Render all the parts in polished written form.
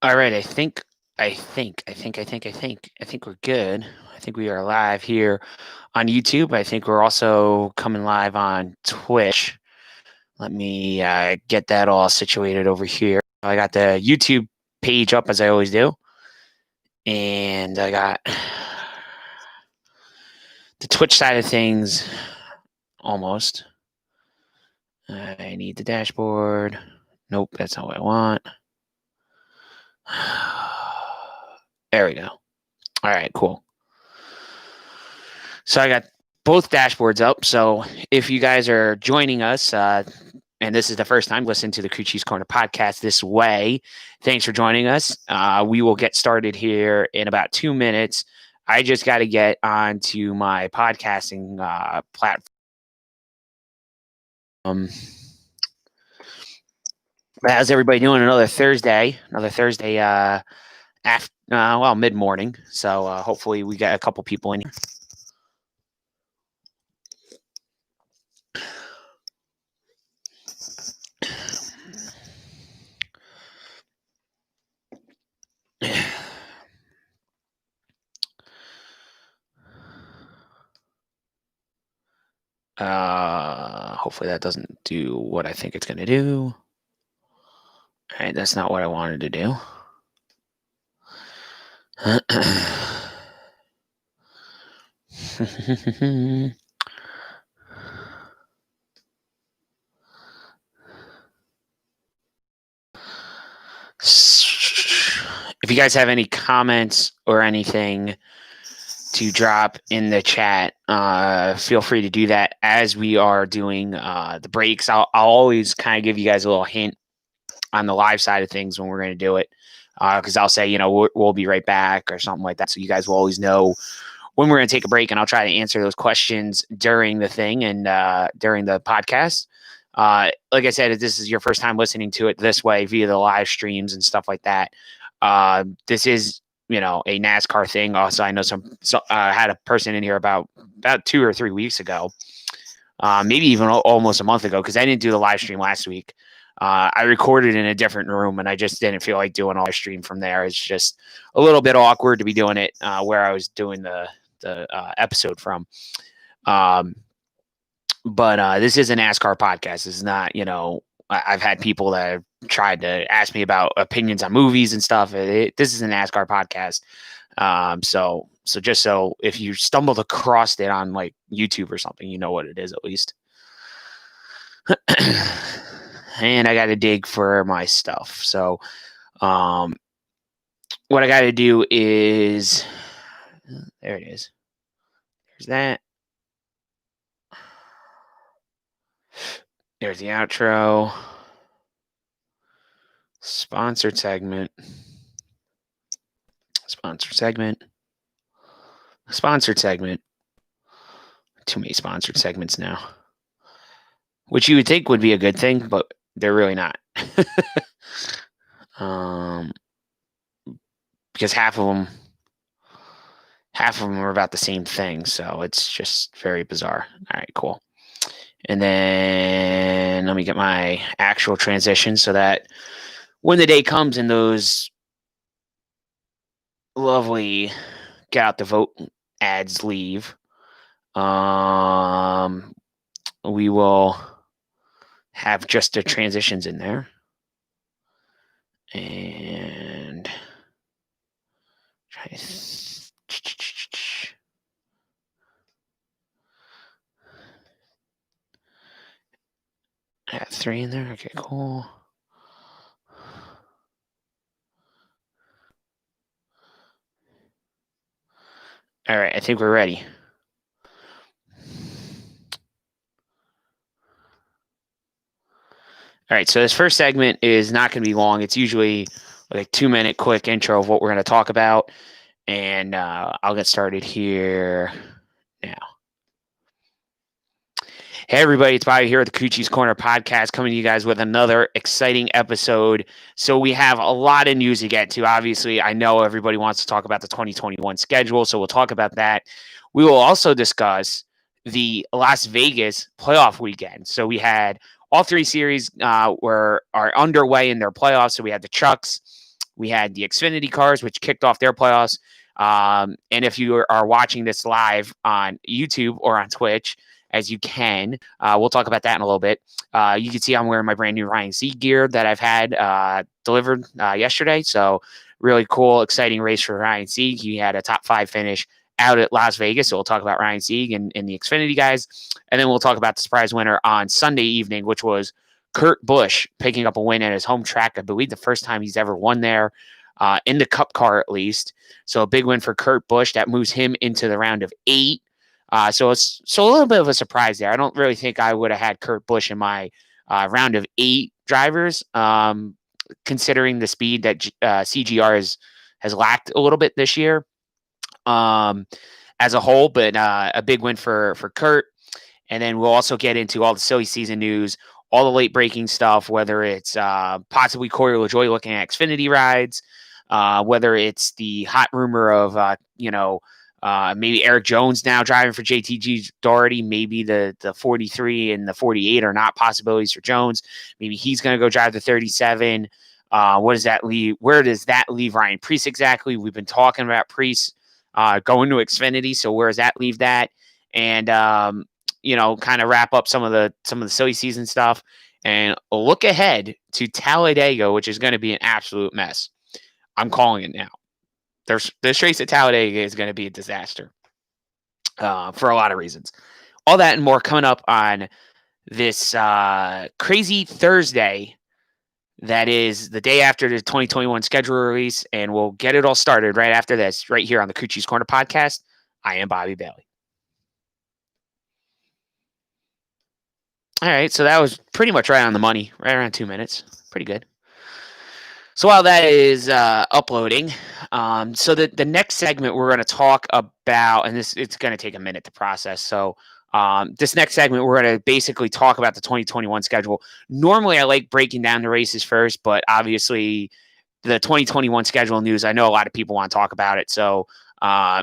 All right, I think we're good. I think we are live here on YouTube. I think we're also coming live on Twitch. Let me get that all situated over here. I got the YouTube page up as I always do, and I got the Twitch side of things almost. I need the dashboard. Nope, that's not what I want. There we go. All right, cool. So I got both dashboards up. So if you guys are joining us, and this is the first time listening to the Crew Cheese Corner podcast this way, thanks for joining us. We will get started here in about 2 minutes. I just got to get onto my podcasting platform. How's everybody doing? Another Thursday, mid morning. So hopefully we got a couple people in here. Hopefully that doesn't do what I think it's going to do. All right, that's not what I wanted to do. If you guys have any comments or anything to drop in the chat, feel free to do that as we are doing the breaks. I'll always kind of give you guys a little hint on the live side of things when we're going to do it, because I'll say, we'll be right back or something like that. So you guys will always know when we're going to take a break, and I'll try to answer those questions during the thing and during the podcast. Like I said, if this is your first time listening to it this way via the live streams and stuff like that, this is a NASCAR thing. Also, I know I had a person in here about 2 or 3 weeks ago, maybe even almost a month ago, because I didn't do the live stream last week. I recorded in a different room, and I just didn't feel like doing a live stream from there. It's just a little bit awkward to be doing it where I was doing the episode from. But this is a NASCAR podcast. This is not, I've had people that have tried to ask me about opinions on movies and stuff. This is a NASCAR podcast. So just so if you stumbled across it on like YouTube or something, you know what it is at least. And I got to dig for my stuff. So what I got to do is, there it is. There's that. There's the outro. Sponsored segment. Too many sponsored segments now, which you would think would be a good thing, but they're really not. Because half of them are about the same thing, so it's just very bizarre. All right, cool. And then let me get my actual transition so that when the day comes and those lovely get out the vote ads leave, we will have just the transitions in there. And try I got 3 in there. Okay, cool. All right, I think we're ready. All right, so this first segment is not going to be long. It's usually like a 2-minute quick intro of what we're going to talk about. And I'll get started here now. Hey, everybody, it's Bobby here at the Crew Cheese Corner podcast, coming to you guys with another exciting episode. So we have a lot of news to get to. Obviously, I know everybody wants to talk about the 2021 schedule, so we'll talk about that. We will also discuss the Las Vegas playoff weekend. So we had all 3 series are underway in their playoffs. So we had the Chucks, We had the Xfinity cars, which kicked off their playoffs. And if you are watching this live on YouTube or on Twitch, as you can, we'll talk about that in a little bit. You can see I'm wearing my brand new Ryan Sieg gear that I've had delivered yesterday. So really cool, exciting race for Ryan Sieg. He had a top 5 finish out at Las Vegas. So we'll talk about Ryan Sieg and the Xfinity guys. And then we'll talk about the surprise winner on Sunday evening, which was Kurt Busch picking up a win at his home track. I believe the first time he's ever won there, in the Cup car at least. So a big win for Kurt Busch. That moves him into the round of 8. So it's a little bit of a surprise there. I don't really think I would have had Kurt Busch in my round of 8 drivers, considering the speed that CGR has lacked a little bit this year as a whole. But a big win for Kurt. And then we'll also get into all the silly season news, all the late breaking stuff, whether it's possibly Corey LaJoie looking at Xfinity rides, whether it's the hot rumor of, maybe Eric Jones now driving for JTG Daugherty. Maybe the 43 and the 48 are not possibilities for Jones. Maybe he's going to go drive the 37. What does that leave? Where does that leave Ryan Preece exactly? We've been talking about Preece going to Xfinity. So where does that leave that? And, kind of wrap up some of the silly season stuff and look ahead to Talladega, which is going to be an absolute mess. I'm calling it now. This race at Talladega is going to be a disaster for a lot of reasons. All that and more coming up on this crazy Thursday. That is the day after the 2021 schedule release, and we'll get it all started right after this, right here on the Crew Chiefs Corner podcast. I am Bobby Bailey. All right, so that was pretty much right on the money, right around 2 minutes. Pretty good. So while that is uploading, so the next segment we're going to talk about, and it's going to take a minute to process. So this next segment, we're going to basically talk about the 2021 schedule. Normally, I like breaking down the races first, but obviously the 2021 schedule news, I know a lot of people want to talk about it. So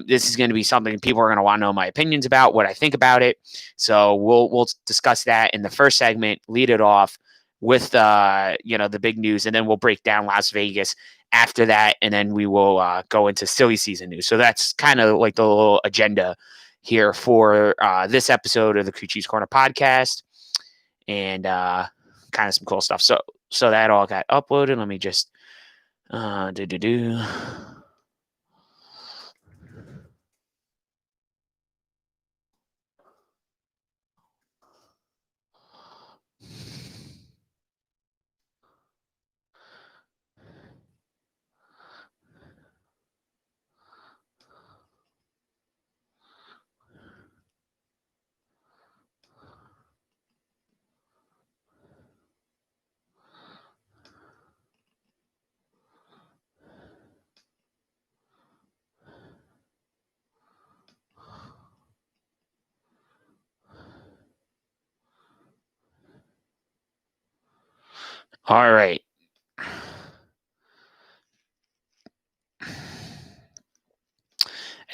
this is going to be something people are going to want to know my opinions about, what I think about it. So we'll discuss that in the first segment, lead it off with the big news, and then we'll break down Las Vegas after that, and then we will go into silly season news. So that's kind of like the little agenda here for this episode of the Crew Chiefs Corner podcast, and kind of some cool stuff. So that all got uploaded. Let me just all right. I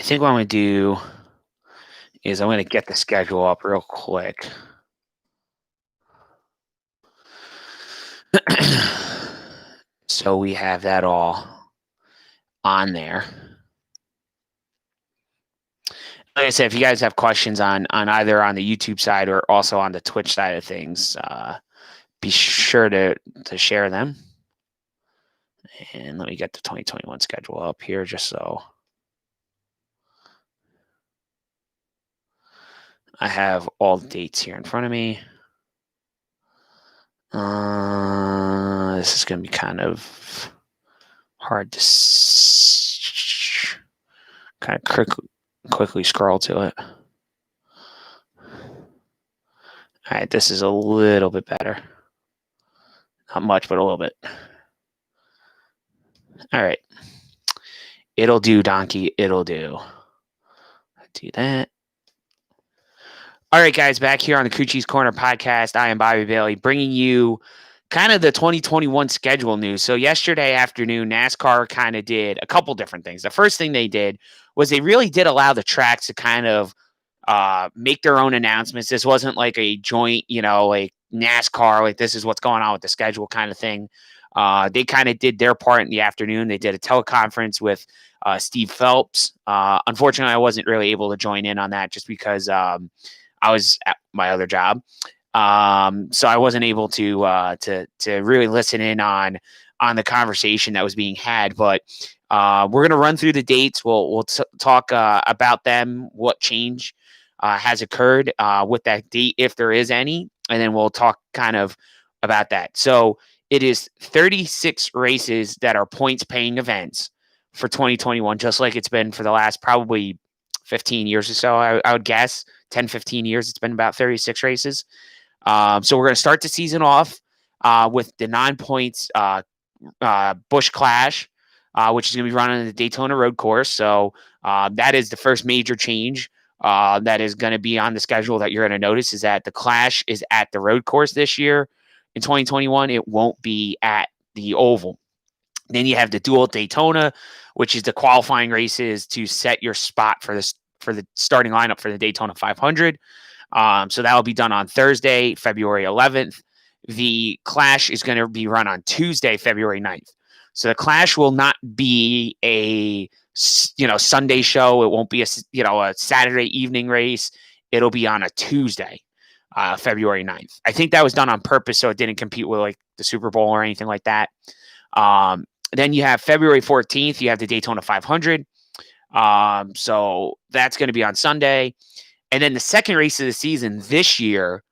think what I'm going to do is I'm going to get the schedule up real quick. So we have that all on there. Like I said, if you guys have questions on either on the YouTube side or also on the Twitch side of things, be sure to share them. And let me get the 2021 schedule up here just so I have all the dates here in front of me. This is going to be kind of hard to kind of quickly scroll to it. All right, this is a little bit better. Not much, but a little bit. All right. It'll do, Donkey. It'll do. Do that. All right, guys, back here on the Crew Chiefs Corner podcast. I am Bobby Bailey, bringing you kind of the 2021 schedule news. So yesterday afternoon, NASCAR kind of did a couple different things. The first thing they did was they really did allow the tracks to kind of make their own announcements. This wasn't like a joint, like NASCAR, like this is what's going on with the schedule kind of thing. They kind of did their part in the afternoon. They did a teleconference with Steve Phelps. Unfortunately, I wasn't really able to join in on that just because I was at my other job. So I wasn't able to really listen in on the conversation that was being had. But we're gonna run through the dates. We'll talk about them, what change has occurred with that date, if there is any, and then we'll talk kind of about that. So it is 36 races that are points paying events for 2021, just like it's been for the last probably 15 years or so. I would guess 10, 15 years. It's been about 36 races. So we're going to start the season off with the 9 points Busch Clash, which is going to be run on the Daytona Road Course. So that is the first major change that is going to be on the schedule that you're going to notice, is that the Clash is at the road course this year. In 2021, it won't be at the Oval. Then you have the Dual Daytona, which is the qualifying races to set your spot for the starting lineup for the Daytona 500. So that will be done on Thursday, February 11th. The Clash is going to be run on Tuesday, February 9th. So the Clash will not be a Sunday show. It won't be a Saturday evening race. It'll be on a Tuesday, February 9th. I think that was done on purpose so it didn't compete with like the Super Bowl or anything like that. Then you have February 14th. You have the Daytona 500. So that's going to be on Sunday. And then the second race of the season this year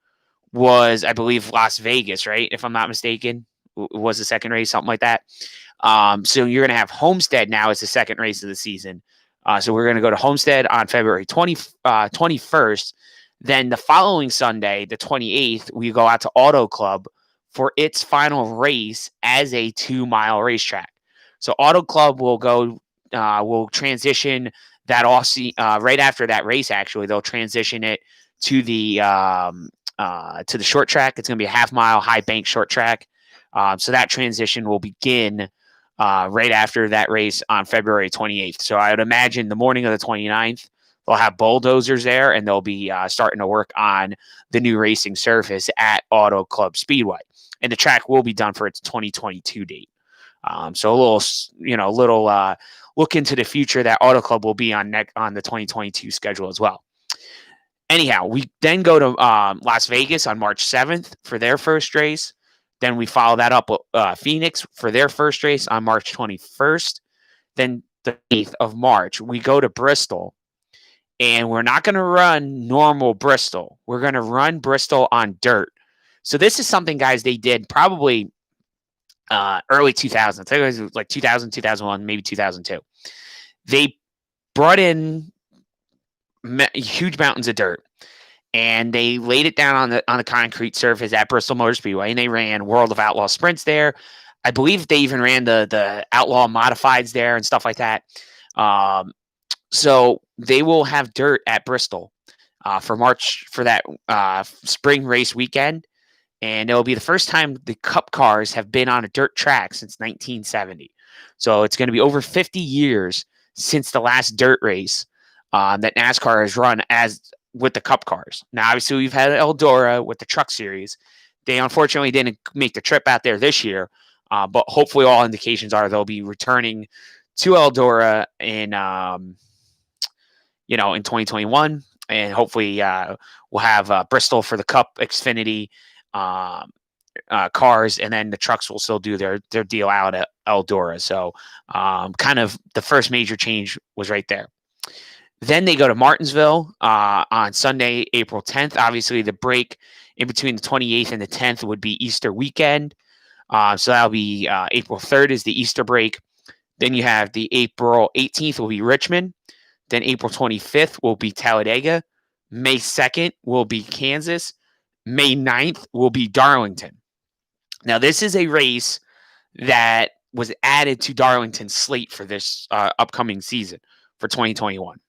was, I believe, Las Vegas, right? If I'm not mistaken, was the second race, something like that. So you're going to have Homestead now as the second race of the season. So we're going to go to Homestead on February 21st. Then the following Sunday, the 28th, we go out to Auto Club for its final race as a 2-mile racetrack. So Auto Club will transition that right after that race. Actually, they'll transition it to the short track. It's going to be a half-mile high bank short track. So that transition will begin right after that race on February 28th. So I would imagine the morning of the 29th, they'll have bulldozers there, and they'll be starting to work on the new racing surface at Auto Club Speedway. And the track will be done for its 2022 date. So a little look into the future that Auto Club will be on the 2022 schedule as well. Anyhow, we then go to Las Vegas on March 7th for their first race. Then we follow that up with Phoenix for their first race on March 21st. Then the 8th of March, we go to Bristol. And we're not going to run normal Bristol. We're going to run Bristol on dirt. So this is something, guys, they did probably early 2000s. I think it was like 2000, 2001, maybe 2002. They brought in huge mountains of dirt, and they laid it down on the concrete surface at Bristol Motor Speedway, and they ran World of Outlaw sprints there. I believe they even ran the Outlaw modifieds there and stuff like that. So they will have dirt at Bristol for that spring race weekend. And it'll be the first time the Cup cars have been on a dirt track since 1970. So it's going to be over 50 years since the last dirt race that NASCAR has run with the Cup cars. Now, obviously, we've had Eldora with the Truck Series. They unfortunately didn't make the trip out there this year, but hopefully all indications are they'll be returning to Eldora in 2021, and hopefully we'll have Bristol for the Cup Xfinity cars, and then the trucks will still do their deal out at Eldora. So kind of the first major change was right there. Then they go to Martinsville on Sunday, April 10th. Obviously, the break in between the 28th and the 10th would be Easter weekend. So that'll be April 3rd is the Easter break. Then you have the April 18th will be Richmond. Then April 25th will be Talladega. May 2nd will be Kansas. May 9th will be Darlington. Now, this is a race that was added to Darlington's slate for this upcoming season for 2021.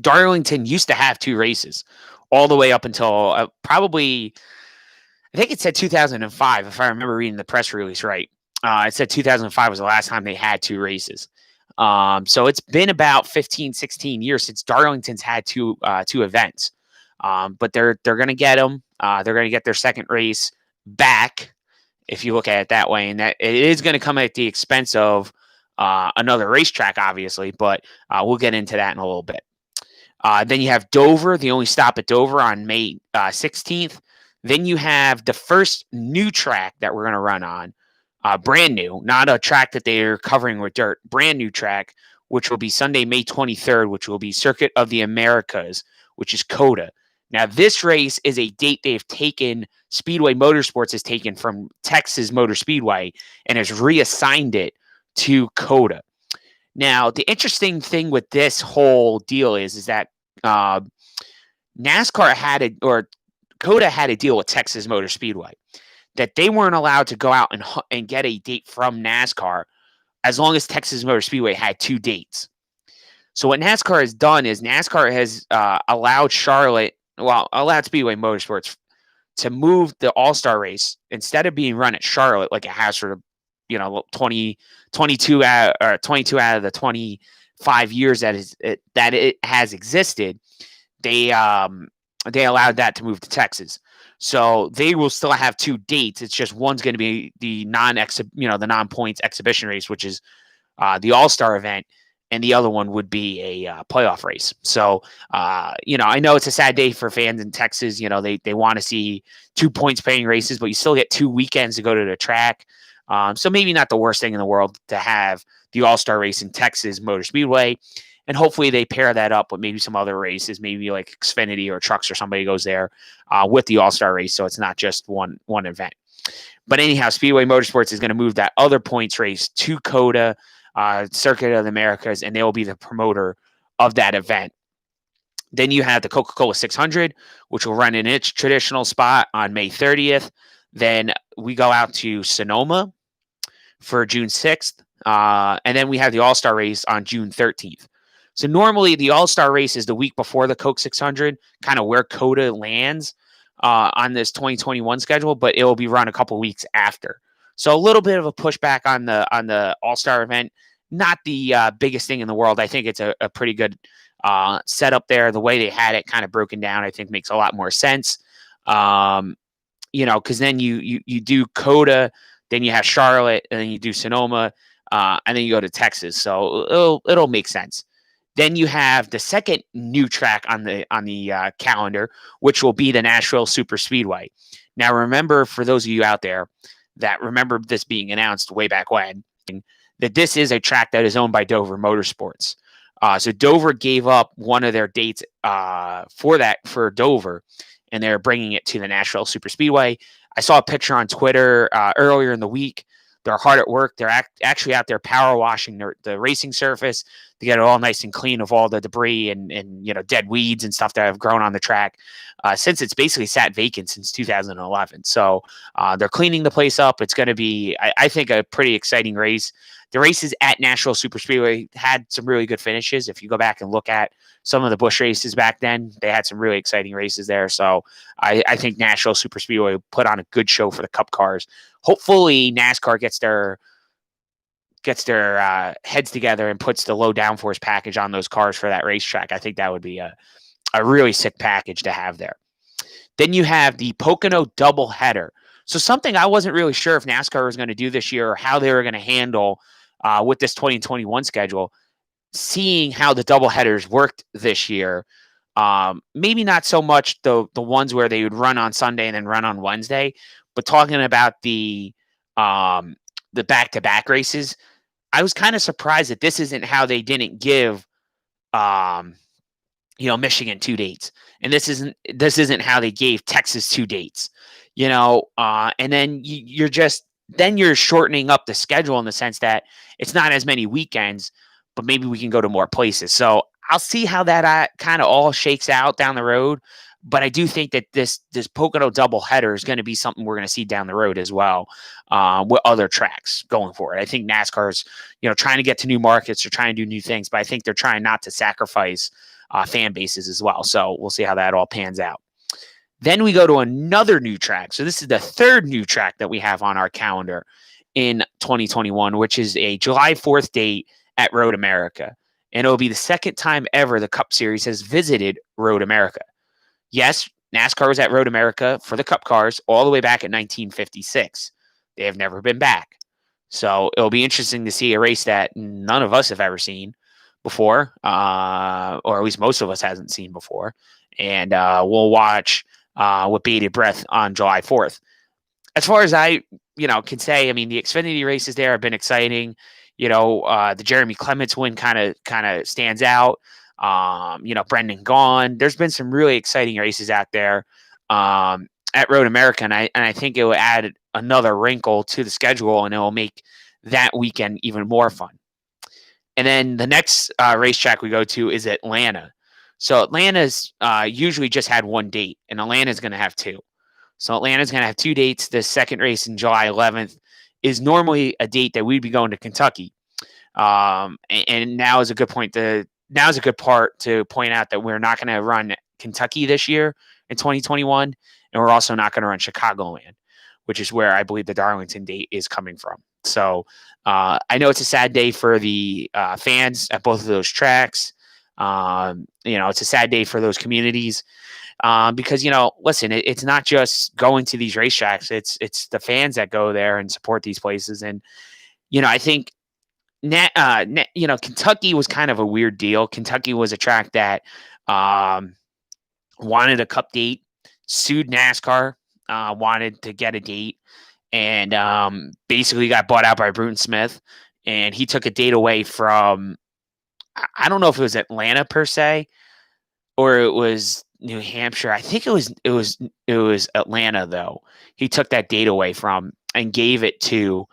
Darlington used to have 2 races all the way up until probably, I think it said 2005, if I remember reading the press release right. It said 2005 was the last time they had 2 races. So it's been about 15, 16 years since Darlington's had two events. But they're going to get them. They're going to get their second race back if you look at it that way. And that it is going to come at the expense of another racetrack, obviously, but we'll get into that in a little bit. Then you have Dover, the only stop at Dover on May 16th. Then you have the first new track that we're going to run on, brand new, not a track that they're covering with dirt, brand new track, which will be Sunday, May 23rd, which will be Circuit of the Americas, which is COTA. Now, this race is a date they've taken, Speedway Motorsports has taken from Texas Motor Speedway and has reassigned it to COTA. Now, the interesting thing with this whole deal is that NASCAR had or COTA had a deal with Texas Motor Speedway that they weren't allowed to go out and get a date from NASCAR as long as Texas Motor Speedway had 2 dates. So what NASCAR has done is NASCAR has allowed Speedway Motorsports to move the All-Star race instead of being run at Charlotte like it has for 22 out of the 25 years that it has existed. They allowed that to move to Texas. So they will still have 2 dates. It's just one's going to be the non-points exhibition race, which is the All-Star event, and the other one would be a playoff race. So, I know it's a sad day for fans in Texas. They want to see 2 points paying races, but you still get 2 weekends to go to the track. So maybe not the worst thing in the world to have the All-Star race in Texas Motor Speedway. And hopefully they pair that up with maybe some other races, maybe like Xfinity or Trucks or somebody goes there with the All-Star race. So it's not just one event. But anyhow, Speedway Motorsports is going to move that other points race to COTA, Circuit of the Americas, and they will be the promoter of that event. Then you have the Coca-Cola 600, which will run in its traditional spot on May 30th. Then we go out to Sonoma for June 6th. And then we have the All-Star race on June 13th. So normally the All-Star race is the week before the Coke 600, kind of where COTA lands on this 2021 schedule, but it will be run a couple weeks after. So a little bit of a pushback on the All-Star event. Not the biggest thing in the world. I think it's a pretty good setup there. The way they had it kind of broken down, I think makes a lot more sense. Because then you do COTA, then you have Charlotte, and then you do Sonoma, and then you go to Texas. So it'll make sense. Then you have the second new track on the calendar, which will be the Nashville Super Speedway. Now, remember, for those of you out there that remember this being announced way back when, that this is a track that is owned by Dover Motorsports. So Dover gave up one of their dates for Dover, and they're bringing it to the Nashville Super Speedway. I saw a picture on Twitter earlier in the week. They're hard at work. They're actually out there power washing the racing surface to get it all nice and clean of all the debris and dead weeds and stuff that have grown on the track since it's basically sat vacant since 2011. So they're cleaning the place up. It's going to be, I think, a pretty exciting race. The races at Nashville Super Speedway had some really good finishes. If you go back and look at some of the Busch races back then, they had some really exciting races there. So I think Nashville Super Speedway put on a good show for the Cup cars. Hopefully NASCAR gets their heads together and puts the low downforce package on those cars for that racetrack. I think that would be a really sick package to have there. Then you have the Pocono doubleheader. So something I wasn't really sure if NASCAR was going to do this year or how they were going to handle with this 2021 schedule. Seeing how the doubleheaders worked this year, maybe not so much the ones where they would run on Sunday and then run on Wednesday, but talking about the back-to-back races, I was kind of surprised that this isn't how they didn't give Michigan 2 dates, and this isn't how they gave Texas 2 dates. And then you're shortening up the schedule in the sense that it's not as many weekends, but maybe we can go to more places. So I'll see how that kind of all shakes out down the road. But I do think that this Pocono doubleheader is going to be something we're going to see down the road as well with other tracks going forward. I think NASCAR's trying to get to new markets, they're trying to do new things, but I think they're trying not to sacrifice fan bases as well. So we'll see how that all pans out. Then we go to another new track. So this is the third new track that we have on our calendar in 2021, which is a July 4th date at Road America. And it'll be the second time ever the Cup Series has visited Road America. Yes, NASCAR was at Road America for the Cup cars all the way back in 1956. They have never been back. So it'll be interesting to see a race that none of us have ever seen before, or at least most of us hasn't seen before. And we'll watch with bated breath on July 4th. As far as I, can say, I mean, the Xfinity races there have been exciting. The Jeremy Clements win kind of stands out. Brendan Gaughan. There's been some really exciting races out there at Road America, and I think it will add another wrinkle to the schedule, and it will make that weekend even more fun. And then the next racetrack we go to is Atlanta. So Atlanta's usually just had one date, and Atlanta's going to have two. So Atlanta's going to have two dates. The second race in July 11th is normally a date that we'd be going to Kentucky. And now is a good point. Now's a good part to point out that we're not going to run Kentucky this year in 2021, and we're also not going to run Chicagoland, which is where I believe the Darlington date is coming from. So I know it's a sad day for the fans at both of those tracks. It's a sad day for those communities because, listen, it's not just going to these racetracks. It's the fans that go there and support these places. And, I think, Kentucky was kind of a weird deal. Kentucky was a track that wanted a cup date, sued NASCAR, wanted to get a date, and basically got bought out by Bruton Smith. And he took a date away from, I don't know if it was Atlanta per se, or it was New Hampshire. I think it was Atlanta though. He took that date away from and gave it to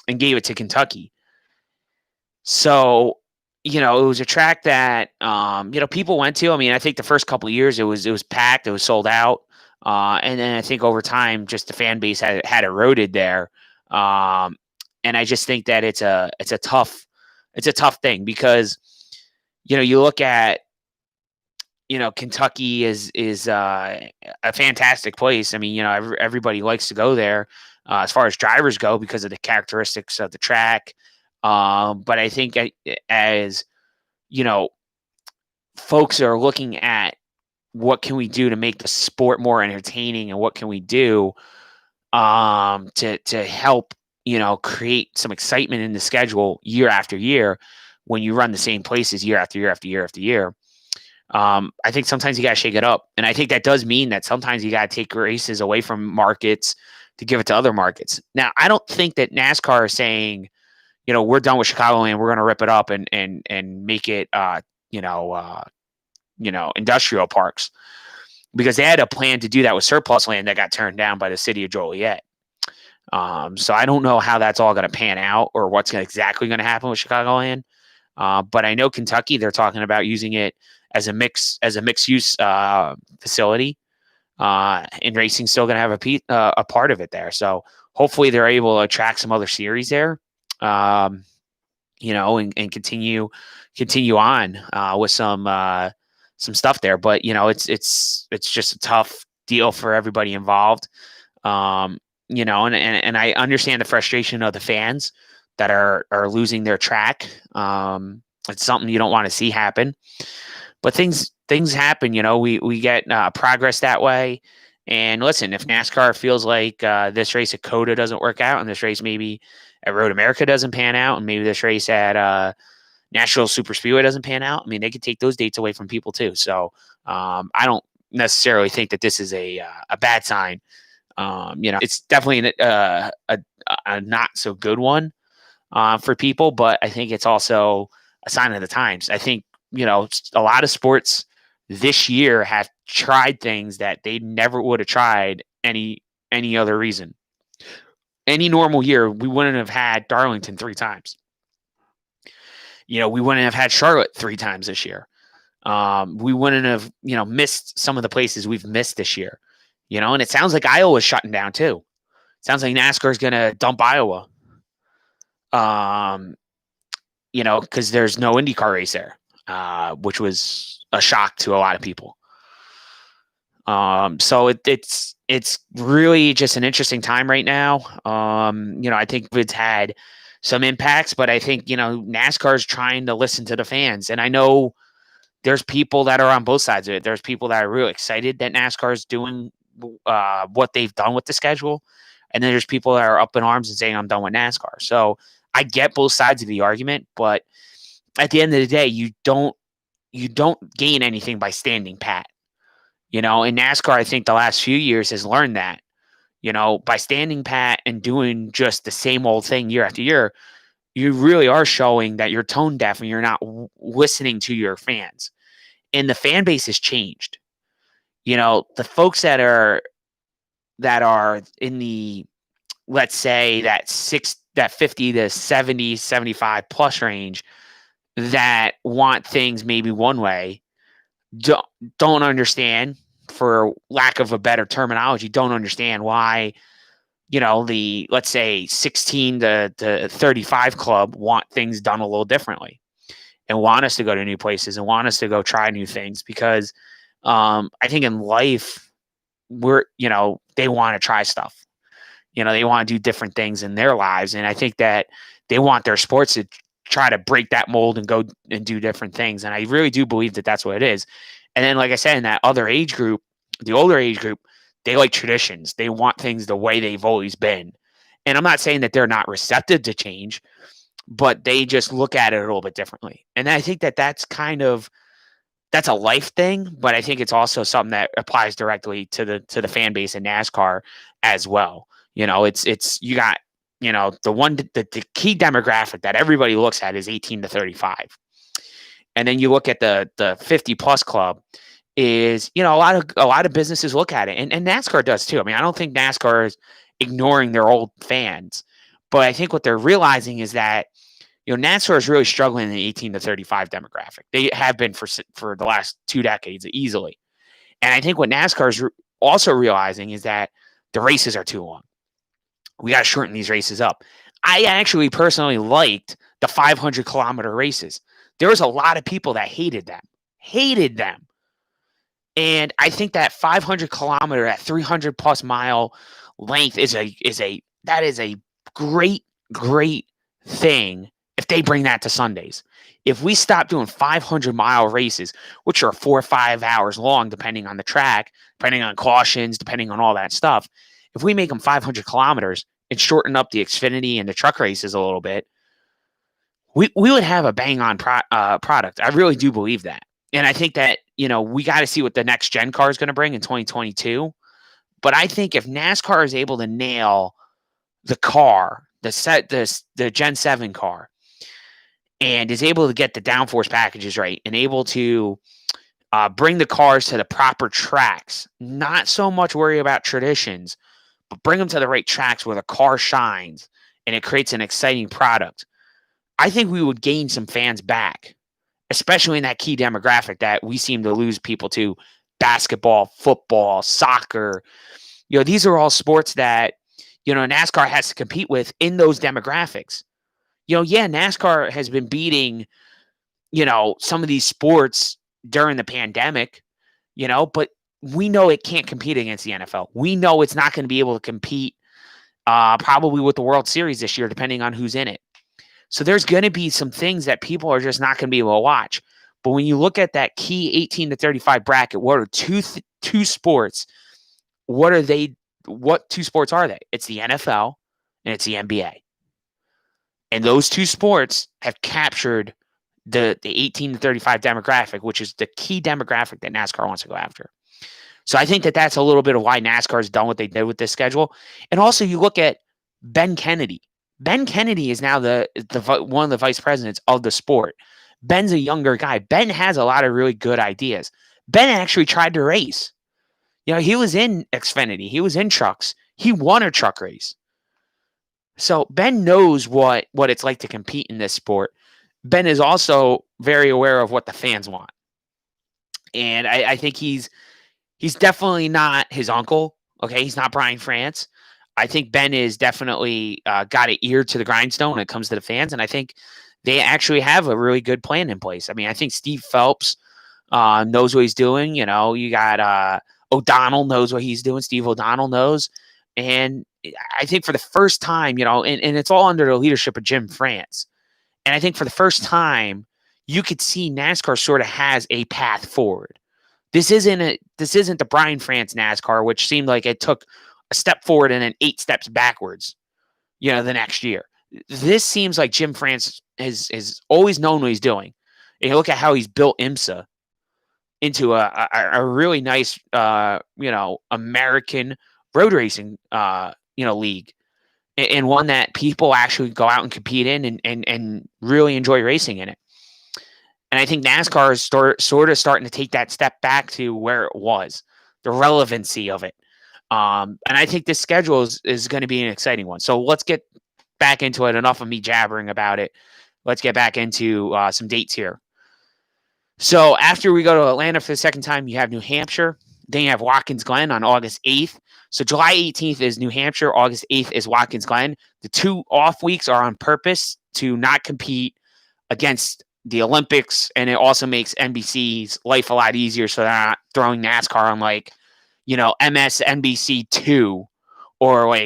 Kentucky. So, it was a track that people went to. I mean, I think the first couple of years it was packed, it was sold out. And then I think over time, just the fan base had eroded there. And I just think that it's a tough thing because, you look at, Kentucky is a fantastic place. I mean, everybody likes to go there as far as drivers go because of the characteristics of the track. But I think as, folks are looking at what can we do to make the sport more entertaining and what can we do to help, create some excitement in the schedule year after year when you run the same places year after year after year after year. I think sometimes you got to shake it up. And I think that does mean that sometimes you got to take races away from markets to give it to other markets. Now, I don't think that NASCAR is saying, we're done with Chicagoland, we're going to rip it up and make it, industrial parks, because they had a plan to do that with surplus land that got turned down by the city of Joliet. So I don't know how that's all going to pan out or what's exactly going to happen with Chicagoland. But I know Kentucky, they're talking about using it as a mixed use facility. And racing's still going to have a part of it there. So hopefully they're able to attract some other series there, and continue on with some stuff there. But it's just a tough deal for everybody involved. And I understand the frustration of the fans that are losing their track. It's something you don't want to see happen, but things happen. We get progress that way. And listen, if NASCAR feels like this race at COTA doesn't work out, and this race maybe at Road America doesn't pan out, and maybe this race at National Super Speedway doesn't pan out, I mean, they could take those dates away from people too. So I don't necessarily think that this is a bad sign. It's definitely a not so good one for people, but I think it's also a sign of the times. I think, a lot of sports this year have tried things that they never would have tried any other reason. Any normal year, we wouldn't have had Darlington 3 times. We wouldn't have had Charlotte 3 times this year. We wouldn't have, missed some of the places we've missed this year. And it sounds like Iowa's shutting down too. It sounds like NASCAR is going to dump Iowa. Because there's no IndyCar race there, which was a shock to a lot of people. So it's really just an interesting time right now. I think it's had some impacts, but I think, NASCAR is trying to listen to the fans. And I know there's people that are on both sides of it. There's people that are really excited that NASCAR is doing what they've done with the schedule, and then there's people that are up in arms and saying I'm done with NASCAR. So I get both sides of the argument, but at the end of the day, you don't gain anything by standing pat. And NASCAR, I think the last few years has learned that. By standing pat and doing just the same old thing year after year, you really are showing that you're tone deaf and you're not listening to your fans. And the fan base has changed. The folks that are in the, let's say, that 50 to 70, 75 plus range that want things maybe one way, don't understand, for lack of a better terminology, don't understand why, the, let's say, 16 to 35 club want things done a little differently and want us to go to new places and want us to go try new things, because I think in life, they want to try stuff. They want to do different things in their lives. And I think that they want their sports to try to break that mold and go and do different things. And I really do believe that that's what it is. And then, like I said, in that other age group, the older age group, they like traditions. They want things the way they've always been. And I'm not saying that they're not receptive to change, but they just look at it a little bit differently. And I think that that's a life thing, but I think it's also something that applies directly to the fan base in NASCAR as well. It's you got, the key demographic that everybody looks at is 18 to 35. And then you look at the 50 plus club is, a lot of businesses look at it, and NASCAR does too. I mean, I don't think NASCAR is ignoring their old fans, but I think what they're realizing is that, NASCAR is really struggling in the 18 to 35 demographic. They have been for the last 2 decades easily. And I think what NASCAR is also realizing is that the races are too long. We got to shorten these races up. I actually personally liked the 500-kilometer races. There was a lot of people that hated them. And I think that 500-kilometer, that 300-plus mile length is a great thing if they bring that to Sundays. If we stop doing 500-mile races, which are 4 or 5 hours long, depending on the track, depending on cautions, depending on all that stuff, if we make them 500 kilometers and shorten up the Xfinity and the truck races a little bit, we would have a bang-on product. I really do believe that. And I think that, we got to see what the next gen car is going to bring in 2022. But I think if NASCAR is able to nail the car, the Gen 7 car, and is able to get the downforce packages right and able to bring the cars to the proper tracks, not so much worry about traditions, but bring them to the right tracks where the car shines and it creates an exciting product, I think we would gain some fans back, especially in that key demographic that we seem to lose people to: basketball, football, soccer. These are all sports that, NASCAR has to compete with in those demographics. NASCAR has been beating, some of these sports during the pandemic, but we know it can't compete against the NFL. We know it's not going to be able to compete probably with the World Series this year, depending on who's in it. So there's going to be some things that people are just not going to be able to watch. But when you look at that key 18 to 35 bracket, what are two sports? What are they? What two sports are they? It's the NFL and it's the NBA. And those two sports have captured the 18 to 35 demographic, which is the key demographic that NASCAR wants to go after. So I think that that's a little bit of why NASCAR has done what they did with this schedule. And also you look at Ben Kennedy. Ben Kennedy is now the one of the vice presidents of the sport. Ben's a younger guy. Ben has a lot of really good ideas. Ben actually tried to race. He was in Xfinity. He was in trucks. He won a truck race. So Ben knows what it's like to compete in this sport. Ben is also very aware of what the fans want. And I think he's definitely not his uncle. Okay, he's not Brian France. I think Ben is definitely got an ear to the grindstone when it comes to the fans. And I think they actually have a really good plan in place. I mean, I think Steve Phelps knows what he's doing. You got O'Donnell knows what he's doing. Steve O'Donnell knows. And I think for the first time, and it's all under the leadership of Jim France. And I think for the first time, you could see NASCAR sort of has a path forward. This isn't the Brian France NASCAR, which seemed like it took a step forward and then 8 steps backwards, the next year. This seems like Jim France has always known what he's doing. And you look at how he's built IMSA into a really nice, American road racing, league, and one that people actually go out and compete in and really enjoy racing in it. And I think NASCAR is sort of starting to take that step back to where it was, the relevancy of it. And I think this schedule is going to be an exciting one. So let's get back into it. Enough of me jabbering about it. Let's get back into some dates here. So after we go to Atlanta for the second time, you have New Hampshire. Then you have Watkins Glen on August 8th. So July 18th is New Hampshire. August 8th is Watkins Glen. The 2 off weeks are on purpose to not compete against the Olympics, and it also makes NBC's life a lot easier, so they're not throwing NASCAR on MSNBC2 or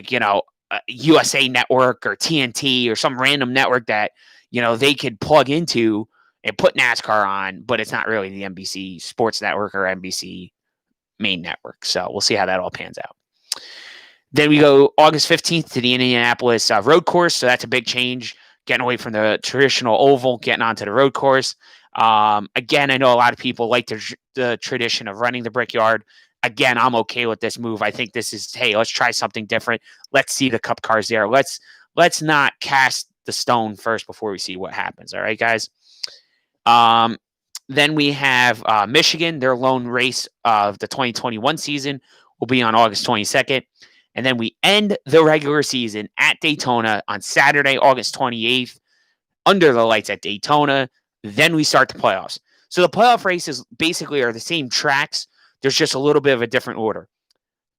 USA Network or TNT or some random network that they could plug into and put NASCAR on, but it's not really the NBC Sports Network or NBC main network. So we'll see how that all pans out. Then we go August 15th to the Indianapolis road course. So that's a big change, getting away from the traditional oval, getting onto the road course. Again, I know a lot of people like the tradition of running the Brickyard. Again, I'm okay with this move. I think this is, hey, let's try something different. Let's see the Cup cars there. Let's not cast the stone first before we see what happens. All right, guys. Then we have Michigan. Their lone race of the 2021 season will be on August 22nd. And then we end the regular season at Daytona on Saturday, August 28th, under the lights at Daytona. Then we start the playoffs. So the playoff races basically are the same tracks. There's just a little bit of a different order.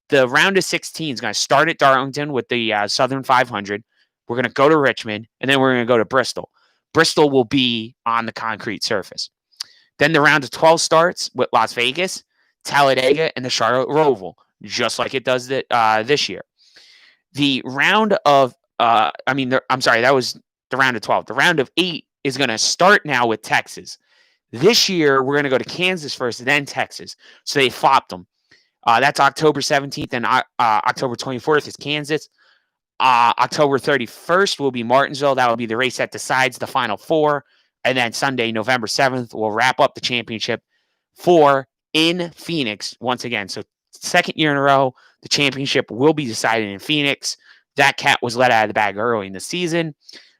The round of 16 is going to start at Darlington with the Southern 500. We're going to go to Richmond, and then we're going to go to Bristol. Bristol will be on the concrete surface. Then the round of 12 starts with Las Vegas, Talladega, and the Charlotte Roval, just like it does this year. The round of, that was the round of 12. The round of 8 is going to start now with Texas. This year, we're going to go to Kansas first, then Texas. So they flopped them. That's October 17th, and October 24th is Kansas. October 31st will be Martinsville. That will be the race that decides the Final Four. And then Sunday, November 7th, we'll wrap up the championship in Phoenix once again. So second year in a row, the championship will be decided in Phoenix. That cat was let out of the bag early in the season.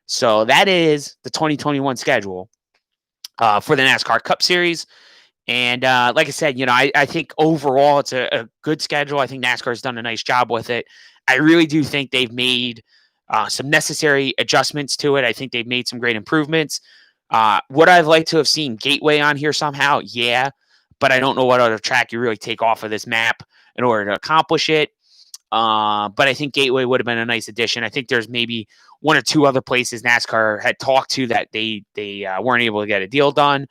So that is the 2021 schedule for the NASCAR Cup Series. And like I said, I think overall it's a good schedule. I think NASCAR has done a nice job with it. I really do think they've made some necessary adjustments to it. I think they've made some great improvements. Would I like to have seen Gateway on here somehow? Yeah, but I don't know what other track you really take off of this map in order to accomplish it. But I think Gateway would have been a nice addition. I think there's maybe 1 or 2 other places NASCAR had talked to that they weren't able to get a deal done.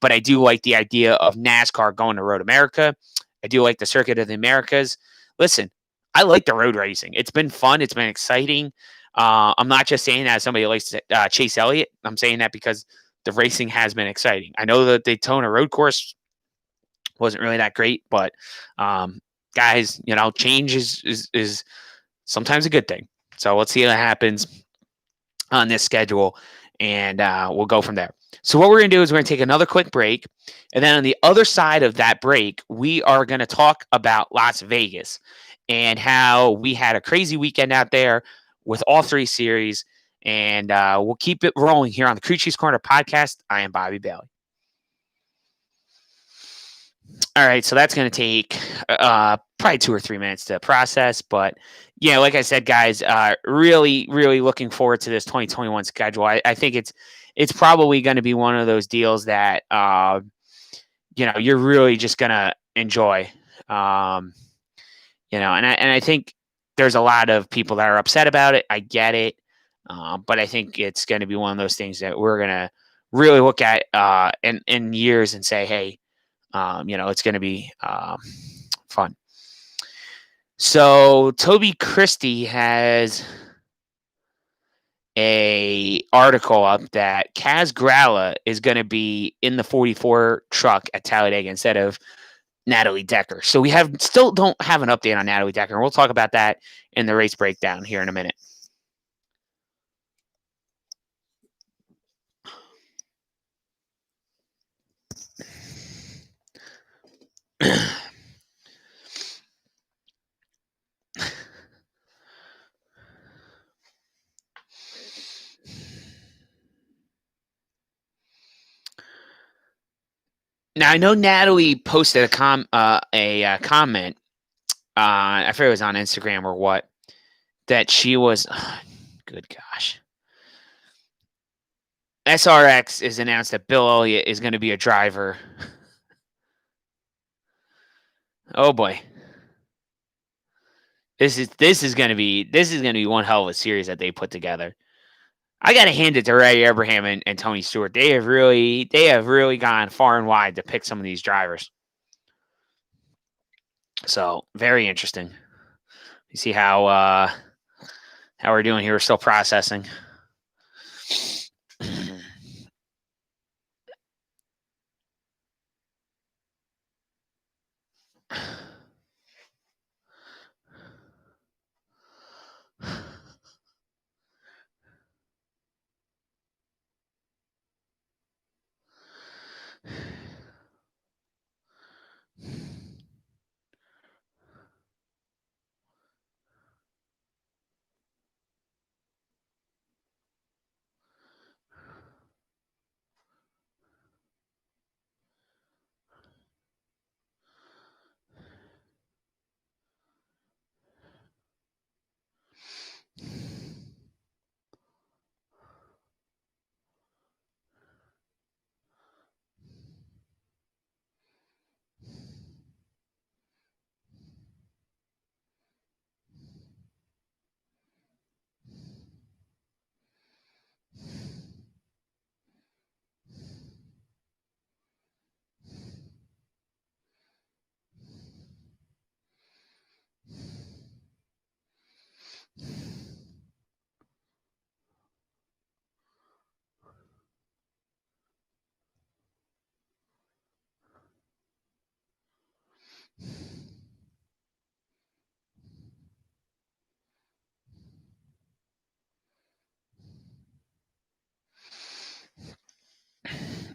But I do like the idea of NASCAR going to Road America. I do like the Circuit of the Americas. Listen, I like the road racing. It's been fun. It's been exciting. I'm not just saying that as somebody likes Chase Elliott. I'm saying that because the racing has been exciting. I know the Daytona road course wasn't really that great, but guys, change is sometimes a good thing. So let's see what happens on this schedule, and we'll go from there. So what we're going to do is we're going to take another quick break, and then on the other side of that break, we are going to talk about Las Vegas and how we had a crazy weekend out there with all 3 series, and we'll keep it rolling here on the Crew Chiefs Corner podcast. I am Bobby Bailey. All right, so that's going to take probably 2 or 3 minutes to process, but yeah, like I said, guys, really, really looking forward to this 2021 schedule. I think it's probably going to be one of those deals that you're really just going to enjoy. And I think there's a lot of people that are upset about it. I get it, but I think it's going to be one of those things that we're going to really look at in years and say, hey, it's going to be fun. So Toby Christie has a article up that Kaz Grala is going to be in the 44 truck at Talladega instead of Natalie Decker. So we still don't have an update on Natalie Decker. And we'll talk about that in the race breakdown here in a minute. Now I know Natalie posted a comment. I forget it was on Instagram or what. That she was. Good gosh. SRX is announced that Bill Elliott is going to be a driver. Oh boy. This is going to be one hell of a series that they put together. I got to hand it to Ray Abraham and Tony Stewart. They have really gone far and wide to pick some of these drivers. So very interesting. You see how we're doing here. We're still processing.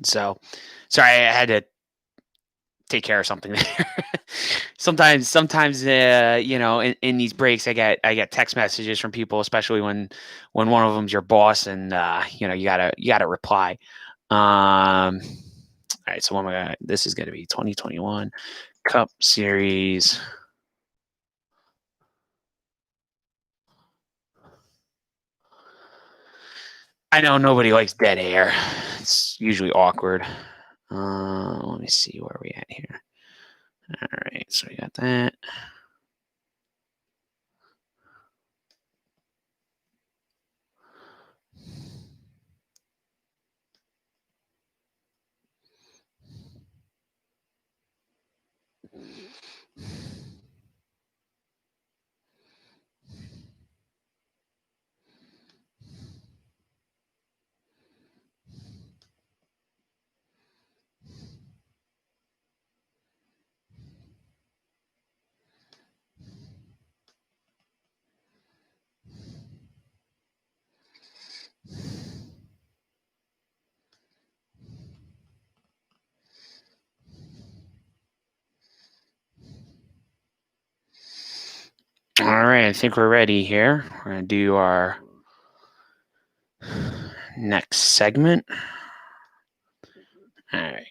So, sorry, I had to take care of something there. sometimes, in these breaks, I get text messages from people, especially when one of them's your boss, and you gotta reply. All right, so this is gonna be 2021 Cup Series. I know nobody likes dead air. It's usually awkward. Let me see where we at here. All right, so we got that. All right, I think we're ready here. We're going to do our next segment. All right.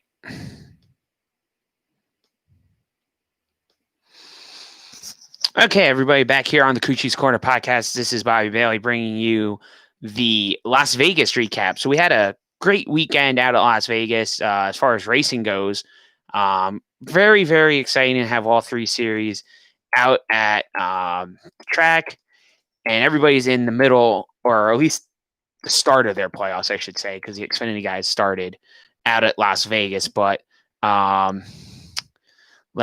Okay, everybody, back here on the Coochie's Corner podcast. This is Bobby Bailey bringing you the Las Vegas recap. So we had a great weekend out at Las Vegas as far as racing goes. Very, very exciting to have all three series out at the track, and everybody's in the middle, or at least the start of their playoffs, I should say, because the Xfinity guys started out at Las Vegas. But let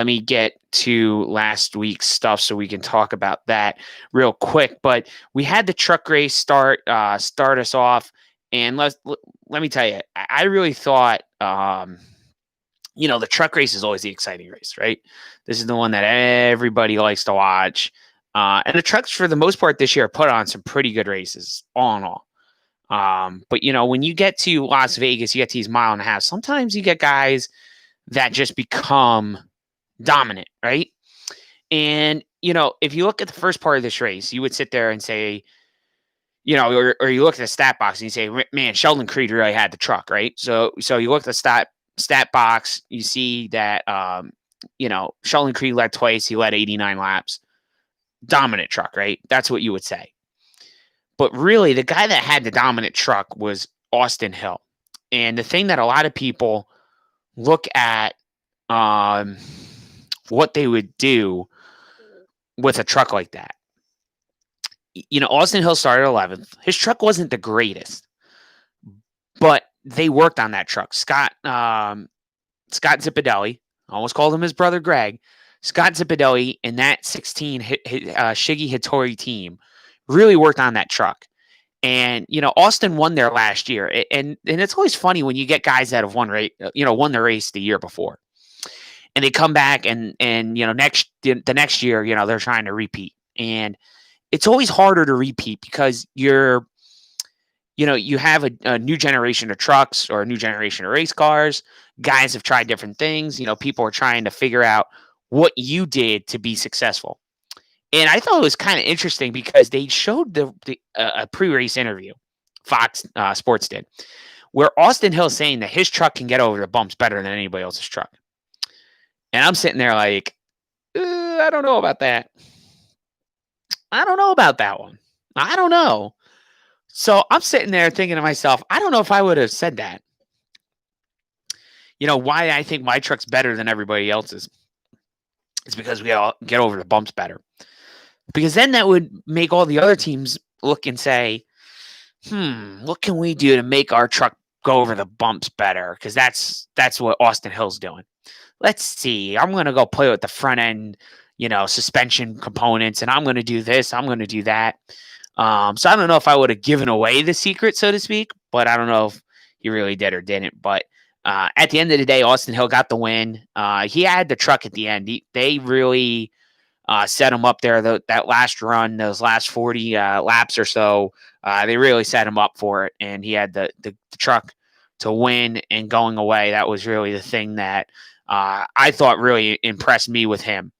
me get to last week's stuff so we can talk about that real quick. But we had the truck race start us off, and let me tell you, I really thought the truck race is always the exciting race, right? This is the one that everybody likes to watch. And the trucks, for the most part, this year put on some pretty good races, all in all. But when you get to Las Vegas, you get to these mile and a half. Sometimes you get guys that just become dominant, right? And if you look at the first part of this race, you would sit there and say, or you look at the stat box and you say, man, Sheldon Creed really had the truck, right? So you look at the stat box, you see that Sheldon Creed led twice, he led 89 laps, dominant truck, right? That's what you would say. But really, the guy that had the dominant truck was Austin Hill. And the thing that a lot of people look at what they would do with a truck like that. Austin Hill started 11th. His truck wasn't the greatest, but they worked on that truck. Scott Zipadelli, almost called him his brother Greg. Scott Zipadelli and that 16 Shiggy Hattori team really worked on that truck. And Austin won there last year, and it's always funny when you get guys that have won the race the year before, and they come back and the next year they're trying to repeat, and it's always harder to repeat because you have a new generation of trucks or a new generation of race cars. Guys have tried different things. People are trying to figure out what you did to be successful. And I thought it was kind of interesting because they showed a pre-race interview, Fox Sports did, where Austin Hill's saying that his truck can get over the bumps better than anybody else's truck. And I'm sitting there like, I don't know about that. I don't know about that one. I don't know. So I'm sitting there thinking to myself, I don't know if I would have said that. Why I think my truck's better than everybody else's. It's because we all get over the bumps better. Because then that would make all the other teams look and say, what can we do to make our truck go over the bumps better? Because that's what Austin Hill's doing. Let's see. I'm going to go play with the front end, suspension components, and I'm going to do this. I'm going to do that. So I don't know if I would have given away the secret, so to speak, but I don't know if he really did or didn't. But at the end of the day, Austin Hill got the win. He had the truck at the end. They really set him up there. That last run, those last 40 laps or so, they really set him up for it. And he had the truck to win and going away. That was really the thing that I thought really impressed me with him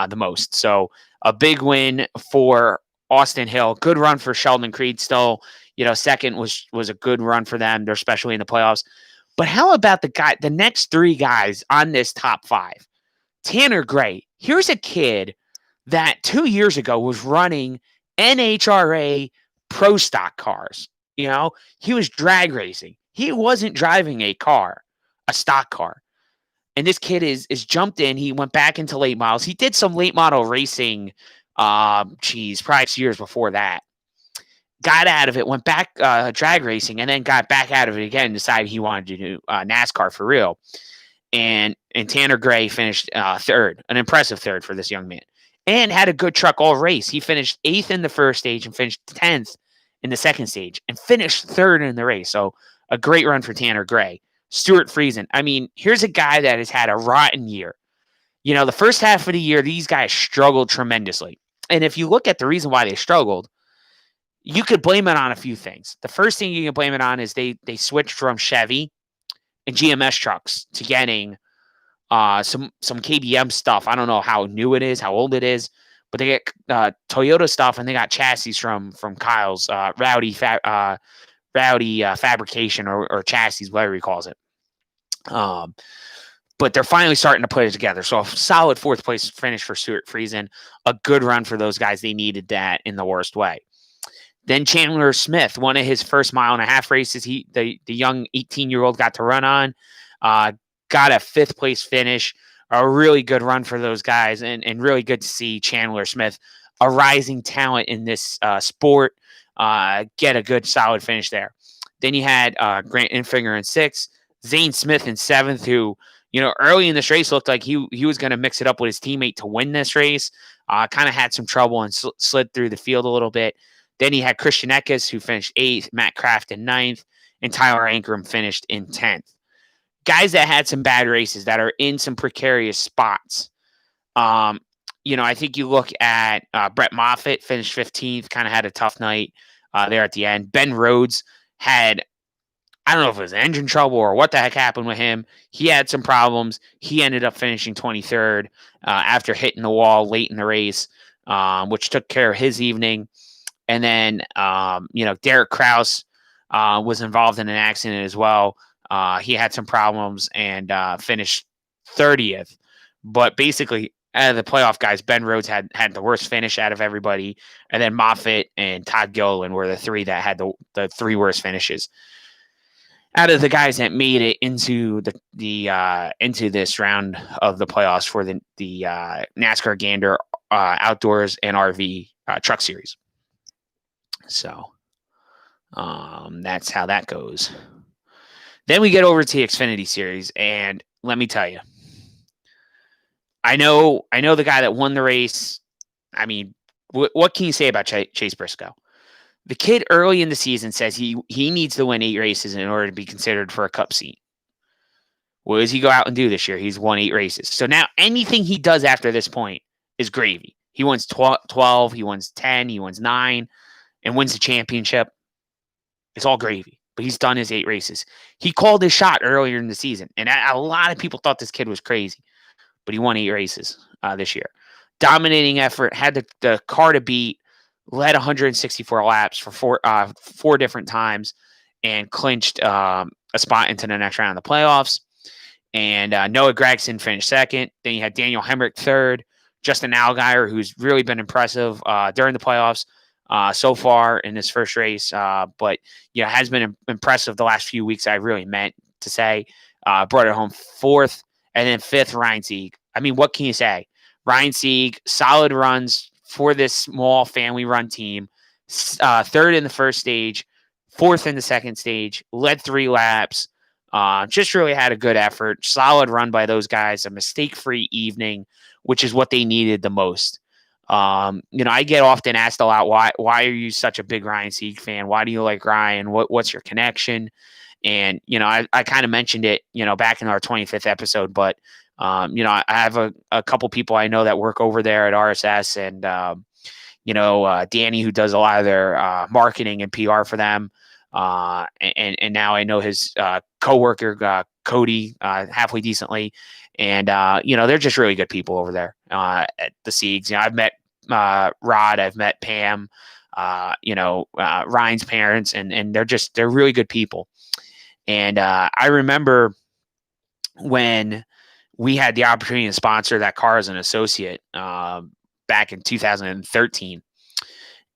the most. So a big win for Austin Hill. Good run for Sheldon Creed still. Second was a good run for them. They're especially in the playoffs. But how about the next three guys on this top five? Tanner Gray. Here's a kid that 2 years ago was running NHRA pro stock cars. He was drag racing. He wasn't driving a stock car. And this kid is jumped in. He went back into late models. He did some late model racing, probably 6 years before that. Got out of it, went back drag racing, and then got back out of it again and decided he wanted to do NASCAR for real. And Tanner Gray finished third, an impressive third for this young man, and had a good truck all race. He finished 8th in the first stage and finished 10th in the second stage and finished third in the race. So a great run for Tanner Gray. Stuart Friesen. I mean, here's a guy that has had a rotten year. The first half of the year, these guys struggled tremendously. And if you look at the reason why they struggled, you could blame it on a few things. The first thing you can blame it on is they switched from Chevy and GMS trucks to getting some KBM stuff. I don't know how new it is, how old it is, but they get Toyota stuff and they got chassis from Kyle's Rowdy Fabrication or chassis, whatever he calls it. But they're finally starting to put it together. So a solid fourth place finish for Stuart Friesen. A good run for those guys. They needed that in the worst way. Then Chandler Smith, one of his first mile and a half races, the young 18-year-old got to run on, got a fifth place finish. A really good run for those guys, and really good to see Chandler Smith, a rising talent in this sport, get a good solid finish there. Then you had Grant Enfinger in 6th, Zane Smith in 7th, who early in this race looked like he was going to mix it up with his teammate to win this race. Kind of had some trouble and slid through the field a little bit. Then he had Christian Eckes, who finished 8th, Matt Kraft in 9th, and Tyler Ankrum finished in 10th. guys that had some bad races that are in some precarious spots. Um, I think you look at Brett Moffitt, finished 15th, kind of had a tough night there at the end. Ben Rhodes had, I don't know if it was engine trouble or what the heck happened with him. He had some problems. He ended up finishing 23rd after hitting the wall late in the race, which took care of his evening. And then, Derek Kraus was involved in an accident as well. He had some problems and finished 30th. But basically, out of the playoff guys, Ben Rhodes had the worst finish out of everybody. And then Moffitt and Todd Gilliland were the three that had the three worst finishes out of the guys that made it into into this round of the playoffs for the NASCAR Gander Outdoors and RV Truck Series. So that's how that goes. Then we get over to the Xfinity Series, and let me tell you, I know the guy that won the race. I mean, what can you say about Chase Briscoe? The kid early in the season says he needs to win 8 races in order to be considered for a Cup seat. What does he go out and do this year? He's won 8 races. So now anything he does after this point is gravy. He wins 12, he wins 10, he wins 9, and wins the championship. It's all gravy. But he's done his 8 races. He called his shot earlier in the season, and a lot of people thought this kid was crazy. But he won 8 races this year. Dominating effort, had the car to beat, led 164 laps for 4 different times, and clinched a spot into the next round of the playoffs. And Noah Gragson finished second. Then you had Daniel Hemrick third. Justin Allgaier, who's really been impressive during the playoffs so far in this first race, but has been impressive the last few weeks. I really meant to say brought it home fourth, and then fifth Ryan Sieg. I mean, what can you say? Ryan Sieg, solid runs for this small family-run team. Third in the first stage, fourth in the second stage, led 3 laps. Just really had a good effort. Solid run by those guys. A mistake-free evening, which is what they needed the most. I get often asked a lot, why are you such a big Ryan Sieg fan? Why do you like Ryan? What's your connection? And, I kind of mentioned it, back in our 25th episode, but, I have a couple people I know that work over there at RSS, and, Danny, who does a lot of their marketing and PR for them. And now I know his coworker, Cody, halfway decently. And, they're just really good people over there at the Siegs. I've met Rod, I've met Pam, Ryan's parents, and they're really good people. And I remember when we had the opportunity to sponsor that car as an associate back in 2013.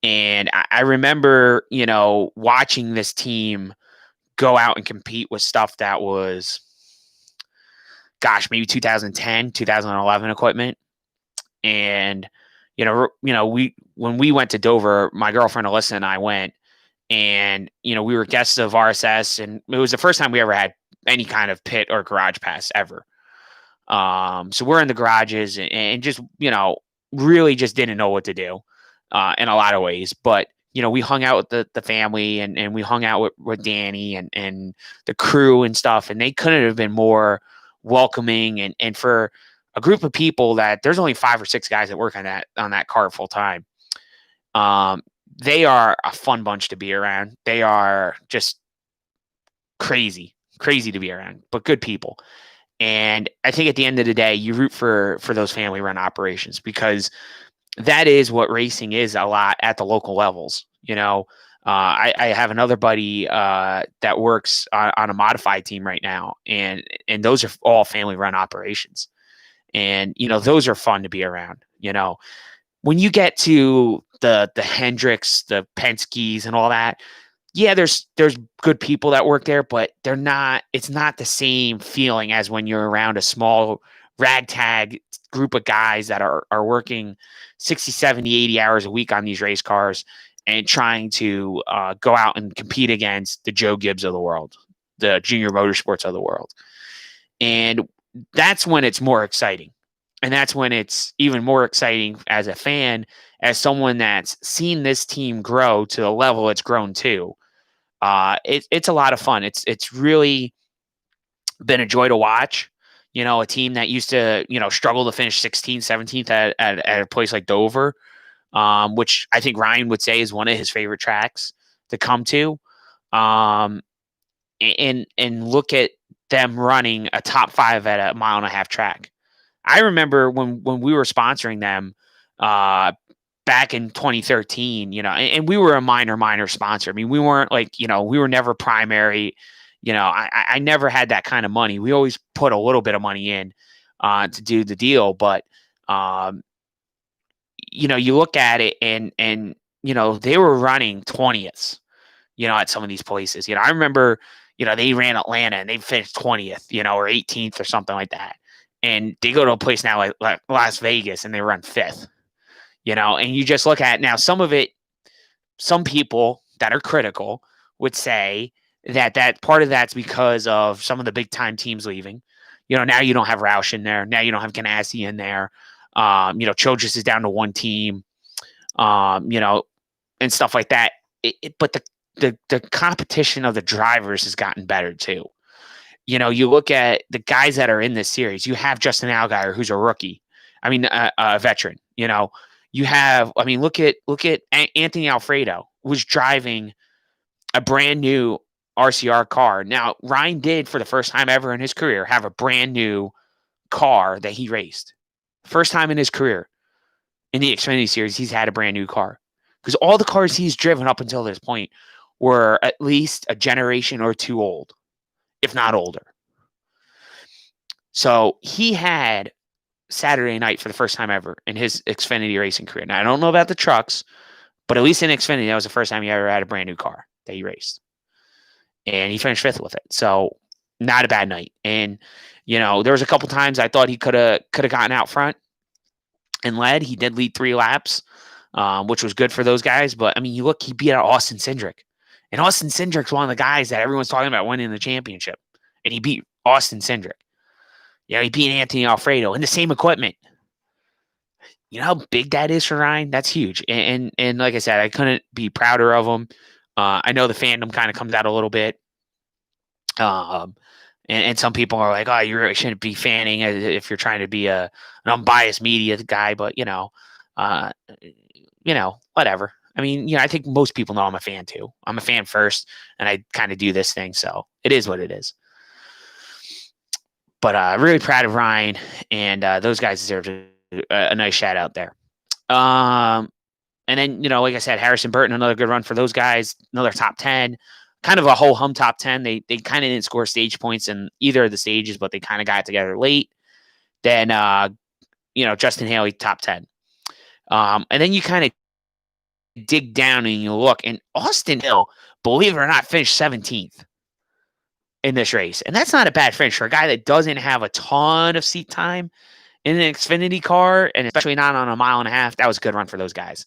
And I remember, watching this team go out and compete with stuff that was, maybe 2010, 2011 equipment. And, when we went to Dover, my girlfriend Alyssa and I went, and, we were guests of RSS, and it was the first time we ever had any kind of pit or garage pass ever. So we're in the garages and just, really just didn't know what to do in a lot of ways. But, we hung out with the family, and we hung out with Danny and the crew and stuff. And they couldn't have been more welcoming. And for a group of people that there's only 5 or 6 guys that work on that car full time. They are a fun bunch to be around. They are just crazy to be around, but good people. And I think at the end of the day, you root for those family run operations, because that is what racing is a lot at the local levels. I have another buddy that works on a modified team right now, and those are all family run operations. And, those are fun to be around. When you get to the Hendricks, the Penske's and all that, yeah, there's good people that work there, but it's not the same feeling as when you're around a small ragtag group of guys that are working 60, 70, 80 hours a week on these race cars and trying to go out and compete against the Joe Gibbs of the world, the Junior Motorsports of the world. And that's when it's more exciting. And that's when it's even more exciting as a fan, as someone that's seen this team grow to the level it's grown to. It's a lot of fun. It's really been a joy to watch. You know, a team that used to, struggle to finish 16th, 17th at a place like Dover, which I think Ryan would say is one of his favorite tracks to come to. Um, and look at them running a top 5 at a mile and a half track. I remember when we were sponsoring them back in 2013, and we were a minor sponsor. I mean, we weren't like, we were never primary. I never had that kind of money. We always put a little bit of money in to do the deal. But, you look at it and they were running 20th, at some of these places. I remember, they ran Atlanta and they finished 20th, or 18th or something like that. And they go to a place now like Las Vegas and they run 5th, and you just look at now some people that are critical would say that part of that's because of some of the big time teams leaving. Now you don't have Roush in there. Now you don't have Ganassi in there. Childress is down to one team, and stuff like that. But the competition of the drivers has gotten better too. You look at the guys that are in this series. You have Justin Allgaier, who's a rookie. I mean, a veteran. You have. I mean, look at Anthony Alfredo, who's driving a brand new RCR car. Now, Ryan did, for the first time ever in his career, have a brand new car that he raced. First time in his career in the Xfinity Series, he's had a brand new car. Because all the cars he's driven up until this point were at least a generation or two old, if not older. So he had Saturday night for the first time ever in his Xfinity racing career. Now, I don't know about the trucks, but at least in Xfinity, that was the first time he ever had a brand new car that he raced. And he finished 5th with it. So not a bad night. And, there was a couple times I thought he could have gotten out front and led. He did lead 3 laps, which was good for those guys. But, I mean, he beat out Austin Cindric. And Austin Cindric's one of the guys that everyone's talking about winning the championship. And he beat Austin Cindric. He beat Anthony Alfredo in the same equipment. You know how big that is for Ryan? That's huge. And like I said, I couldn't be prouder of him. I know the fandom kind of comes out a little bit. And some people are like, oh, you really shouldn't be fanning if you're trying to be an unbiased media guy. But, whatever. I mean, I think most people know I'm a fan too. I'm a fan first, and I kind of do this thing. So it is what it is. But really proud of Ryan, and those guys deserve a nice shout out there. And then, like I said, Harrison Burton, another good run for those guys, another top 10, kind of a whole hum top 10. They kind of didn't score stage points in either of the stages, but they kind of got it together late. Then, Justin Haley, top 10. And then you kind of dig down and you look, and Austin Hill, believe it or not, finished 17th in this race. And that's not a bad finish for a guy that doesn't have a ton of seat time in an Xfinity car, and especially not on a mile and a half. That was a good run for those guys.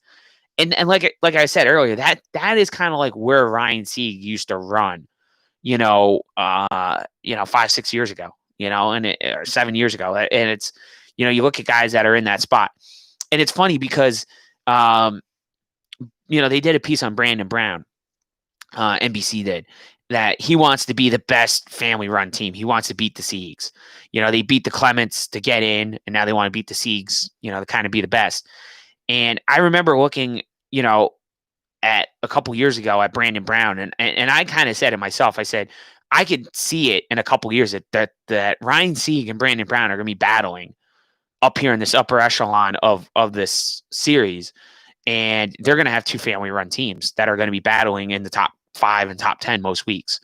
And like I said earlier, that is kind of like where Ryan Sieg used to run, 5-6 years ago, or 7 years ago. And it's, you look at guys that are in that spot, and it's funny because, they did a piece on Brandon Brown, NBC did, that he wants to be the best family-run team. He wants to beat the Siegs. They beat the Clements to get in, and now they want to beat the Siegs, to kind of be the best. And I remember looking, at a couple years ago at Brandon Brown, and I kind of said to myself, I said, I could see it in a couple years that Ryan Sieg and Brandon Brown are going to be battling up here in this upper echelon of this series. And they're going to have 2 family-run teams that are going to be battling in the top 5 and top 10 most weeks.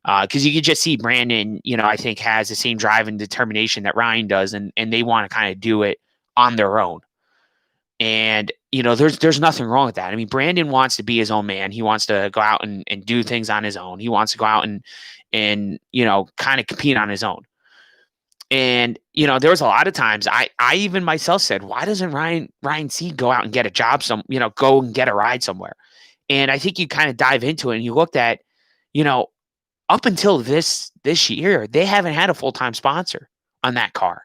Because you could just see Brandon, I think has the same drive and determination that Ryan does, and they want to kind of do it on their own. And, there's nothing wrong with that. I mean, Brandon wants to be his own man. He wants to go out and do things on his own. He wants to go out and kind of compete on his own. And, there was a lot of times I even myself said, why doesn't Ryan Sieg go out and get a job go and get a ride somewhere? And I think you kind of dive into it and you looked at, up until this year, they haven't had a full-time sponsor on that car.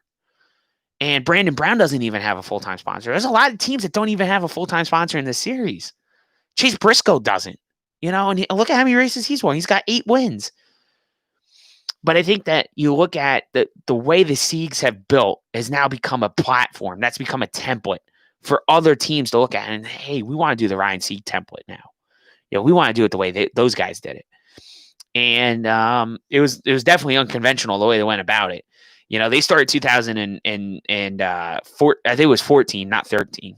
And Brandon Brown doesn't even have a full-time sponsor. There's a lot of teams that don't even have a full-time sponsor in this series. Chase Briscoe doesn't, and look at how many races he's won. He's got 8 wins. But I think that you look at the way the Siegs have built has now become a platform. That's become a template for other teams to look at. And hey, we want to do the Ryan Sieg template now. We want to do it the way those guys did it. And it was definitely unconventional the way they went about it. They started 2000 and I think it was 14, not 13.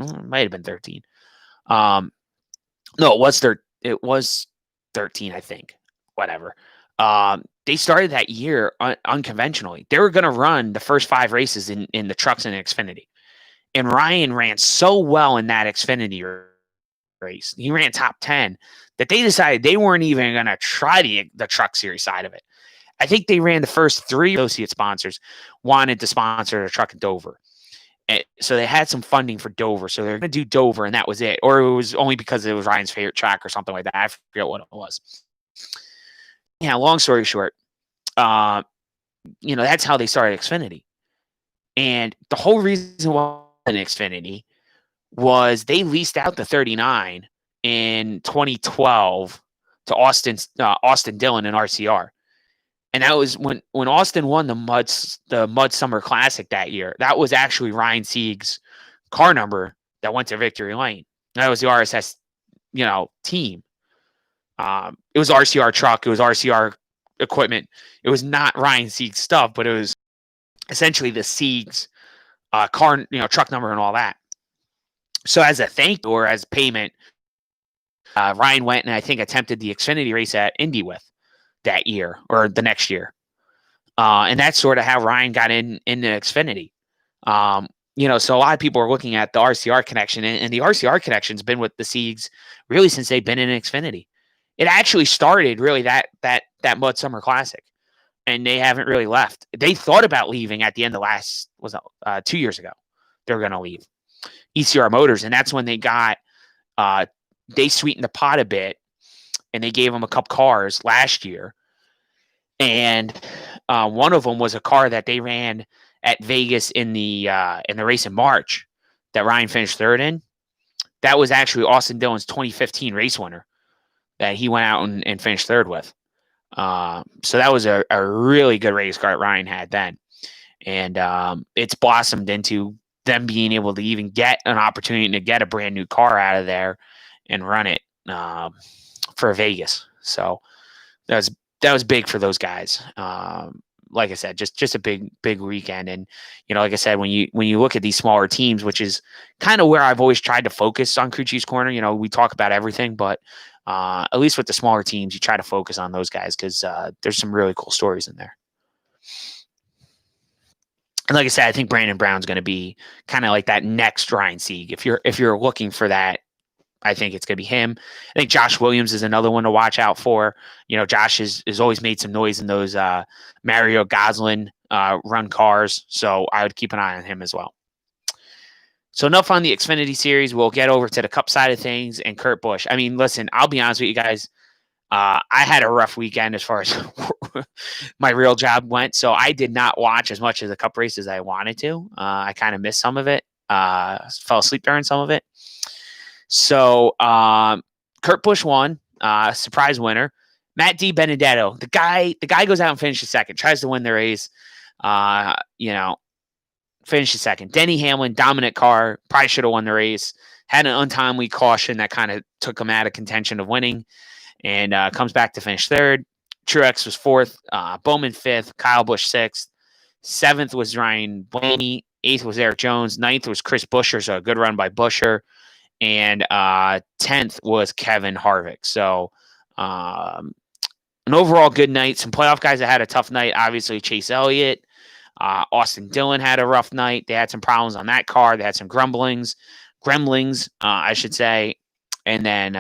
It might have been 13. No, it was 13, I think. Whatever. They started that year unconventionally. They were going to run the first 5 races in the trucks and Xfinity. And Ryan ran so well in that Xfinity race. He ran top 10 that they decided they weren't even going to try the truck series side of it. I think they ran the first 3 associate sponsors wanted to sponsor the truck at Dover. So they had some funding for Dover. So they're going to do Dover, and that was it. Or it was only because it was Ryan's favorite track or something like that. I forget what it was. Yeah, long story short, that's how they started Xfinity. And the whole reason why in Xfinity was they leased out the 39 in 2012 to Austin Dillon and RCR. And that was when Austin won the Mud Summer Classic that year. That was actually Ryan Sieg's car number that went to Victory Lane. That was the RSS, team. It was RCR truck. It was RCR equipment. It was not Ryan Sieg's stuff, but it was essentially the Sieg's car, truck number and all that. So as a thank you or as payment, Ryan went and I think attempted the Xfinity race at Indy with that year or the next year. And that's sort of how Ryan got into Xfinity. So a lot of people are looking at the RCR connection, and the RCR connection's been with the Siegs really since they've been in Xfinity. It actually started really that Mud Summer Classic, and they haven't really left. They thought about leaving at the end of 2 years ago. They were going to leave ECR Motors, and that's when they got they sweetened the pot a bit, and they gave them a couple cars last year. And one of them was a car that they ran at Vegas in the race in March that Ryan finished 3rd in. That was actually Austin Dillon's 2015 race winner that he went out and finished 3rd with. So that was a really good race car that Ryan had then. And it's blossomed into them being able to even get an opportunity to get a brand new car out of there and run it for Vegas. So that was big for those guys. Like I said, just a big weekend. And like I said, when you look at these smaller teams, which is kind of where I've always tried to focus on Crew Chief's Corner. We talk about everything, but at least with the smaller teams, you try to focus on those guys because there's some really cool stories in there. And like I said, I think Brandon Brown's going to be kind of like that next Ryan Sieg. If you're looking for that, I think it's going to be him. I think Josh Williams is another one to watch out for. Josh has always made some noise in those Mario Goslin run cars, so I would keep an eye on him as well. So enough on the Xfinity Series. We'll get over to the Cup side of things and Kurt Busch. I mean, listen, I'll be honest with you guys. I had a rough weekend as far as my real job went, so I did not watch as much of the Cup races as I wanted to. I kind of missed some of it. Fell asleep during some of it. So Kurt Busch won, surprise winner. Matt DiBenedetto, the guy goes out and finishes second, tries to win the race. Finishes second. Denny Hamlin, dominant car, probably should have won the race. Had an untimely caution that kind of took him out of contention of winning, and comes back to finish 3rd. Truex was 4th, Bowman 5th, Kyle Busch 6th, 7th was Ryan Blaney, 8th was Eric Jones, 9th was Chris Buescher, so a good run by Buescher. And 10th was Kevin Harvick. So an overall good night. Some playoff guys that had a tough night. Obviously, Chase Elliott. Austin Dillon had a rough night. They had some problems on that car. They had some gremlins, I should say. And then,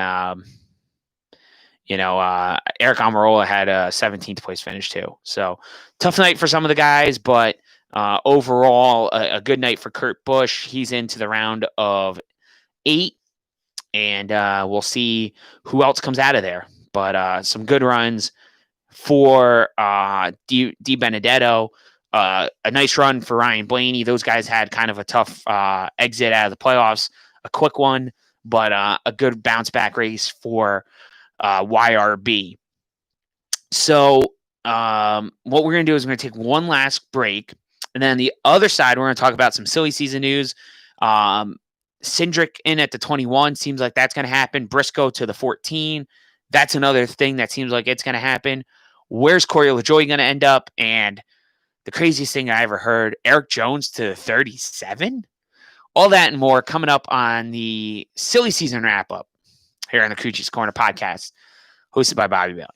Eric Almirola had a 17th place finish too. So tough night for some of the guys, but overall, a good night for Kurt Busch. He's into the round of 8, and we'll see who else comes out of there. But some good runs for DiBenedetto. A nice run for Ryan Blaney. Those guys had kind of a tough exit out of the playoffs, a quick one, but a good bounce back race for YRB. So what we're going to do is we're going to take one last break. And then the other side, we're going to talk about some silly season news. Cindric in at the 21 seems like that's going to happen. Briscoe to the 14. That's another thing that seems like it's going to happen. Where's Corey LaJoie going to end up? And the craziest thing I ever heard, Eric Jones to 37. All that and more coming up on the silly season wrap up here on the Coochie's Corner podcast, hosted by Bobby Bailey.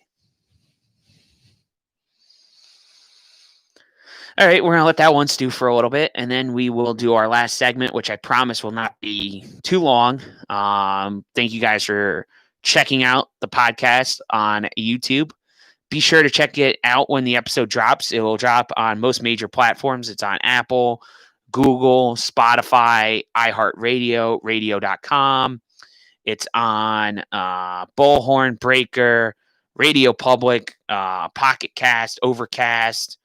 All right, we're going to let that one stew for a little bit, and then we will do our last segment, which I promise will not be too long. Thank you guys for checking out the podcast on YouTube. Be sure to check it out when the episode drops. It will drop on most major platforms. It's on Apple, Google, Spotify, iHeartRadio, radio.com. It's on Bullhorn, Breaker, Radio Public, Pocket Cast, Overcast.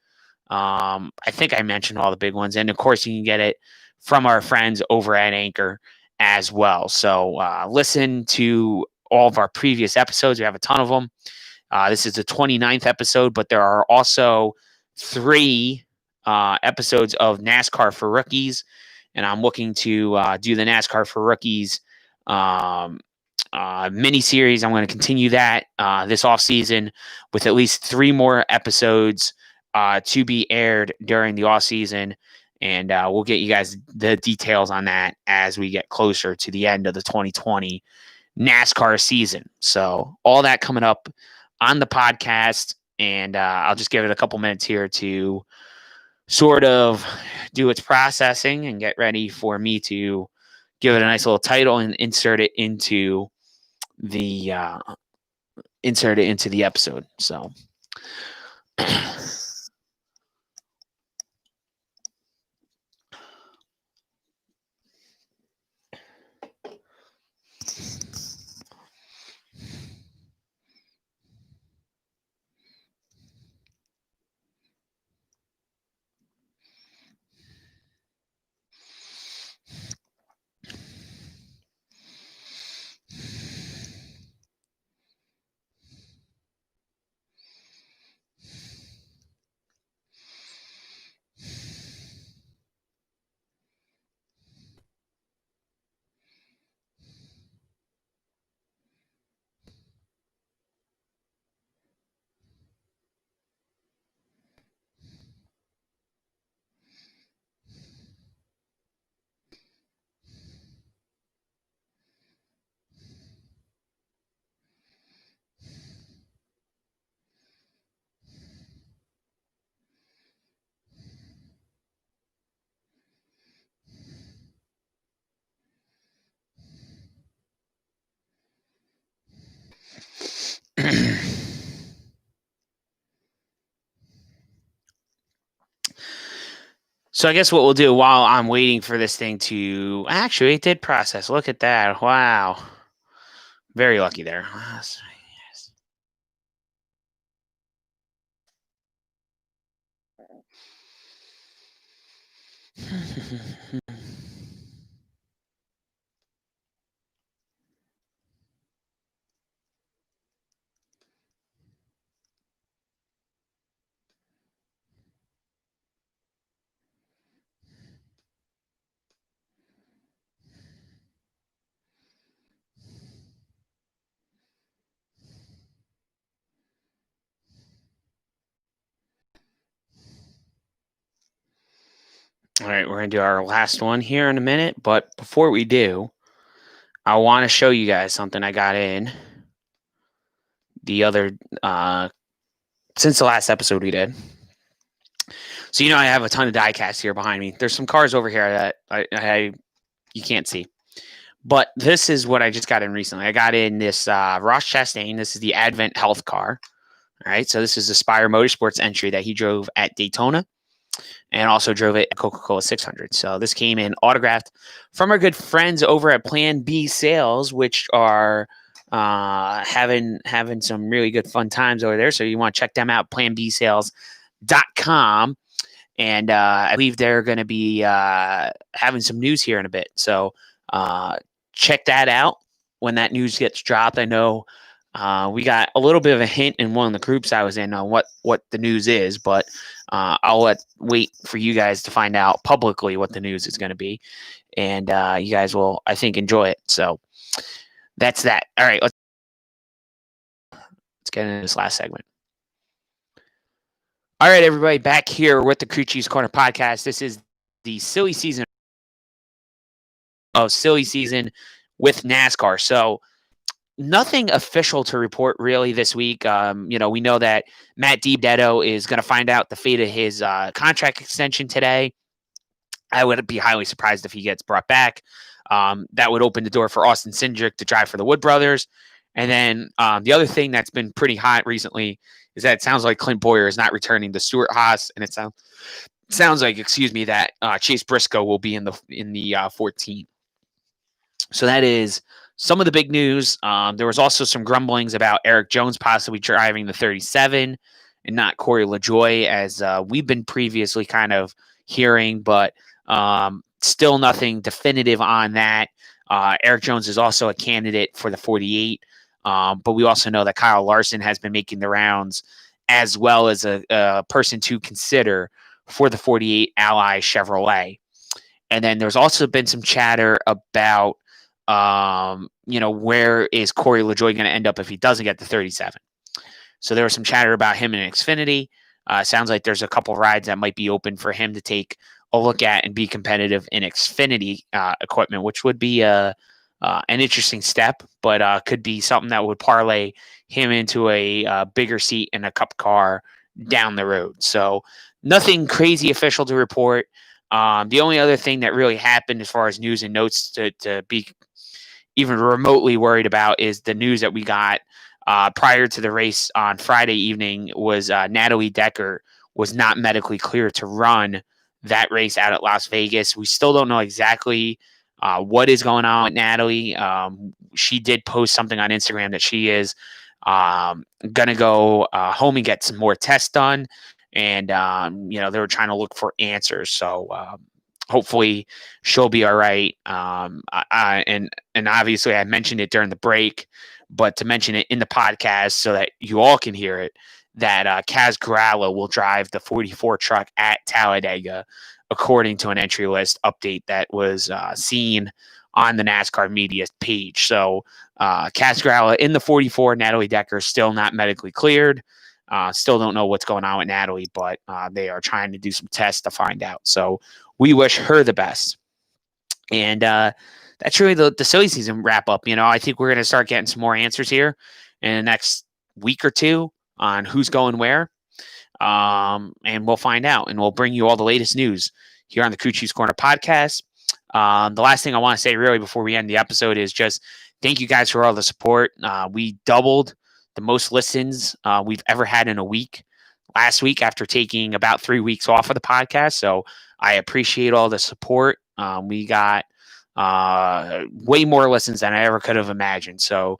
I think I mentioned all the big ones. And, of course, you can get it from our friends over at Anchor as well. So listen to all of our previous episodes. We have a ton of them. This is the 29th episode, but there are also 3 episodes of NASCAR for Rookies. And I'm looking to do the NASCAR for Rookies mini-series. I'm going to continue that this offseason with at least 3 more episodes to be aired during the off season, and we'll get you guys the details on that as we get closer to the end of the 2020 NASCAR season. So all that coming up on the podcast, and I'll just give it a couple minutes here to sort of do its processing and get ready for me to give it a nice little title and insert it into the episode. So. So I guess what we'll do while I'm waiting for this thing to actually, it did process. Look at that. Wow. Very lucky there. All right, we're going to do our last one here in a minute. But before we do, I want to show you guys something I got in the other, since the last episode we did. So, I have a ton of die-casts here behind me. There's some cars over here that you can't see. But this is what I just got in recently. I got in this Ross Chastain. This is the Advent Health car. All right, so this is the Spire Motorsports entry that he drove at Daytona and also drove it at Coca-Cola 600. So this came in autographed from our good friends over at Plan B Sales, which are having some really good fun times over there. So you want to check them out, planbsales.com. And I believe they're going to be having some news here in a bit. So check that out when that news gets dropped. I know We got a little bit of a hint in one of the groups I was in on what the news is, but I'll wait for you guys to find out publicly what the news is going to be, and you guys will, I think, enjoy it. So that's that. All right, let's get into this last segment. All right, everybody, back here with the Crew Chiefs Corner podcast. This is the silly season with NASCAR. So nothing official to report really this week. We know that Matt DiBenedetto is going to find out the fate of his contract extension today. I would be highly surprised if he gets brought back. That would open the door for Austin Cindric to drive for the Wood Brothers. And then the other thing that's been pretty hot recently is that it sounds like Clint Bowyer is not returning to Stewart-Haas, and it sounds like, that Chase Briscoe will be in the 14. So that is some of the big news. There was also some grumblings about Erik Jones possibly driving the 37 and not Corey LaJoie, as we've been previously kind of hearing, but still nothing definitive on that. Erik Jones is also a candidate for the 48, but we also know that Kyle Larson has been making the rounds as well as a person to consider for the 48 Ally Chevrolet. And then there's also been some chatter about where is Corey LaJoie going to end up if he doesn't get the 37? So there was some chatter about him in Xfinity. Sounds like there's a couple rides that might be open for him to take a look at and be competitive in Xfinity equipment, which would be an interesting step, but could be something that would parlay him into a bigger seat in a cup car down the road. So nothing crazy official to report. The only other thing that really happened as far as news and notes to be even remotely worried about is the news that we got prior to the race on Friday evening was Natalie Decker was not medically cleared to run that race out at Las Vegas. We still don't know exactly what is going on with Natalie. She did post something on Instagram that she is going to go home and get some more tests done. And, they were trying to look for answers. So hopefully she'll be all right. And obviously I mentioned it during the break, but to mention it in the podcast so that you all can hear it, that Kaz Grala will drive the 44 truck at Talladega, according to an entry list update that was seen on the NASCAR media page. So Kaz Grala in the 44, Natalie Decker still not medically cleared. Still don't know what's going on with Natalie, but they are trying to do some tests to find out. So we wish her the best. And that's really the silly season wrap up. I think we're going to start getting some more answers here in the next week or two on who's going where. And we'll find out, and we'll bring you all the latest news here on the Crew Chiefs Corner podcast. The last thing I want to say really before we end the episode is just thank you guys for all the support. We doubled the most listens we've ever had in a week last week after taking about 3 weeks off of the podcast. So I appreciate all the support. We got way more listens than I ever could have imagined. So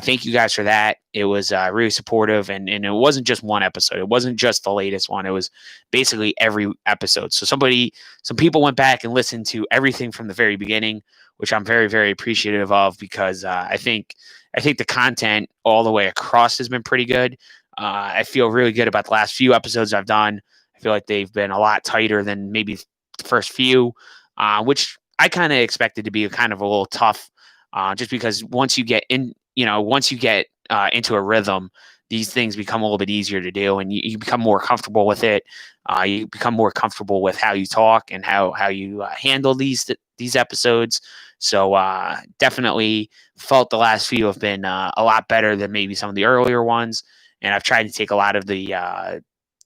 thank you guys for that. It was really supportive, and it wasn't just one episode. It wasn't just the latest one. It was basically every episode. So some people went back and listened to everything from the very beginning, which I'm very, very appreciative of, because I think the content all the way across has been pretty good. I feel really good about the last few episodes I've done. I feel like they've been a lot tighter than maybe the first few, which I kind of expected to be kind of a little tough, just because once you get into a rhythm, these things become a little bit easier to do, and you become more comfortable with it. You become more comfortable with how you talk and how you handle these episodes. So definitely felt the last few have been a lot better than maybe some of the earlier ones. And I've tried to take a lot of the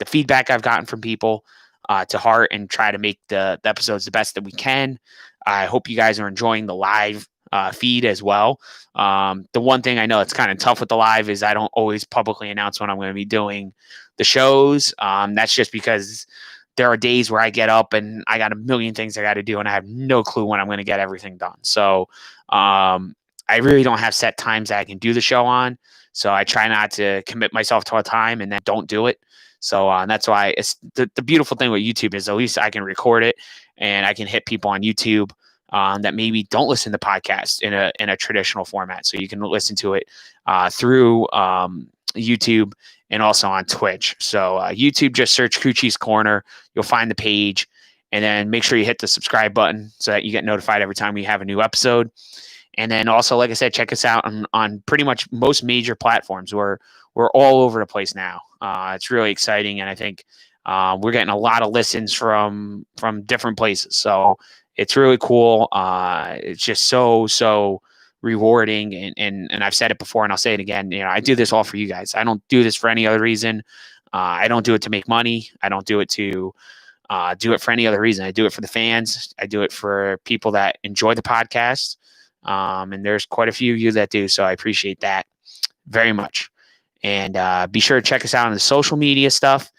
feedback I've gotten from people to heart and try to make the episodes the best that we can. I hope you guys are enjoying the live feed as well. The one thing I know it's kind of tough with the live is I don't always publicly announce when I'm going to be doing the shows. That's just because there are days where I get up and I got a million things I got to do, and I have no clue when I'm going to get everything done. So I really don't have set times that I can do the show on. So I try not to commit myself to a time and then don't do it. So that's why it's the beautiful thing with YouTube is at least I can record it and I can hit people on YouTube that maybe don't listen to podcasts in a traditional format. So you can listen to it through YouTube and also on Twitch. So YouTube, just search Crew Chiefs Corner. You'll find the page, and then make sure you hit the subscribe button so that you get notified every time we have a new episode. And then also, like I said, check us out on pretty much most major platforms. We're all over the place now. It's really exciting, and I think we're getting a lot of listens from different places. So it's really cool. It's just so rewarding, and I've said it before, and I'll say it again. I do this all for you guys. I don't do this for any other reason. I don't do it to make money. I don't do it to do it for any other reason. I do it for the fans. I do it for people that enjoy the podcast. And there's quite a few of you that do. So I appreciate that very much. And be sure to check us out on the social media stuff.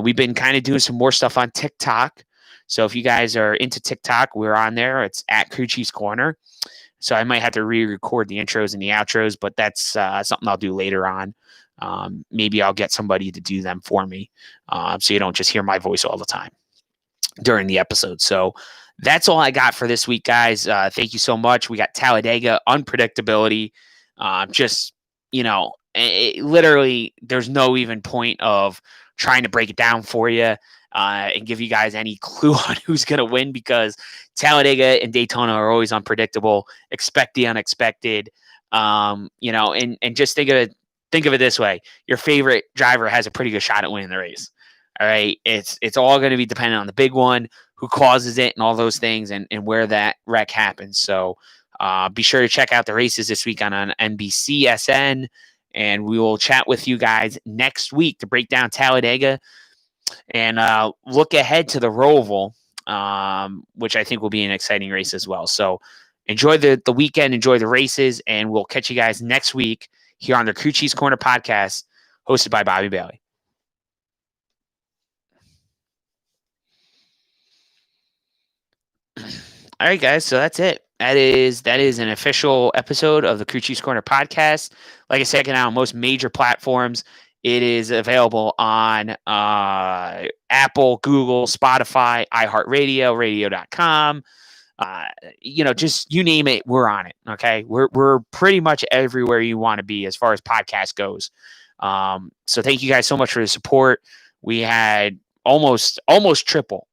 We've been kind of doing some more stuff on TikTok. So if you guys are into TikTok, we're on there. It's at Crew Chiefs Corner. So I might have to re-record the intros and the outros, but that's something I'll do later on. Maybe I'll get somebody to do them for me, so you don't just hear my voice all the time during the episode. So that's all I got for this week, guys. Thank you so much. We got Talladega, unpredictability. Literally, there's no even point of trying to break it down for you and give you guys any clue on who's going to win, because Talladega and Daytona are always unpredictable. Expect the unexpected. And just think of it this way: your favorite driver has a pretty good shot at winning the race. All right, it's all going to be dependent on the big one, who causes it, and all those things, and where that wreck happens. So be sure to check out the races this week on NBCSN, and we will chat with you guys next week to break down Talladega and look ahead to the Roval, which I think will be an exciting race as well. So enjoy the weekend, enjoy the races, and we'll catch you guys next week here on the Crew Chiefs Corner podcast, hosted by Bobby Bailey. All right, guys. So that's it. That is an official episode of the Crew Chiefs Corner podcast. Like I said, on most major platforms. It is available on Apple, Google, Spotify, iHeartRadio, radio.com. Just you name it, we're on it. Okay. We're pretty much everywhere you want to be as far as podcast goes. So thank you guys so much for the support. We had almost triple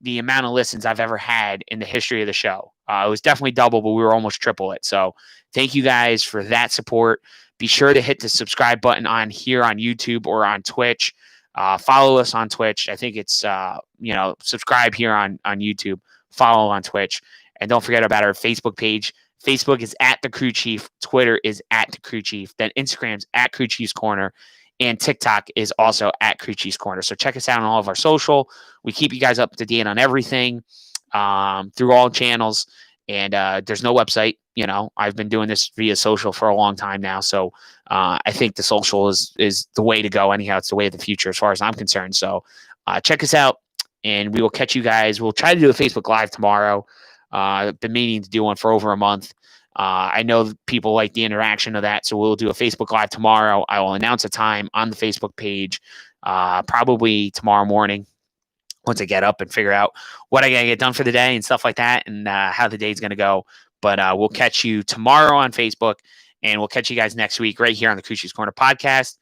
the amount of listens I've ever had in the history of the show. It was definitely double, but we were almost triple it. So thank you guys for that support. Be sure to hit the subscribe button on here on YouTube or on Twitch. Follow us on Twitch. I think it's, subscribe here on YouTube, follow on Twitch. And don't forget about our Facebook page. Facebook is at The Crew Chief. Twitter is at The Crew Chief. Then Instagram's at Crew Chiefs Corner. And TikTok is also at Crew Chiefs Corner. So check us out on all of our social. We keep you guys up to date on everything through all channels. And there's no website. I've been doing this via social for a long time now. So I think the social is the way to go. Anyhow, it's the way of the future as far as I'm concerned. So check us out, and we will catch you guys. We'll try to do a Facebook Live tomorrow. I've been meaning to do one for over a month. I know people like the interaction of that, so we'll do a Facebook Live tomorrow. I will announce a time on the Facebook page probably tomorrow morning once I get up and figure out what I got to get done for the day and stuff like that, and how the day's going to go. But we'll catch you tomorrow on Facebook, and we'll catch you guys next week right here on the Crew Chiefs Corner podcast.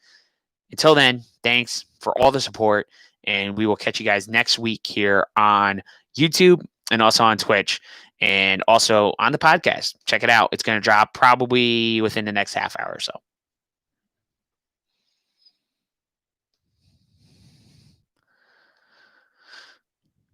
Until then, thanks for all the support, and we will catch you guys next week here on YouTube and also on Twitch and also on the podcast. Check it out. It's going to drop probably within the next half hour or so.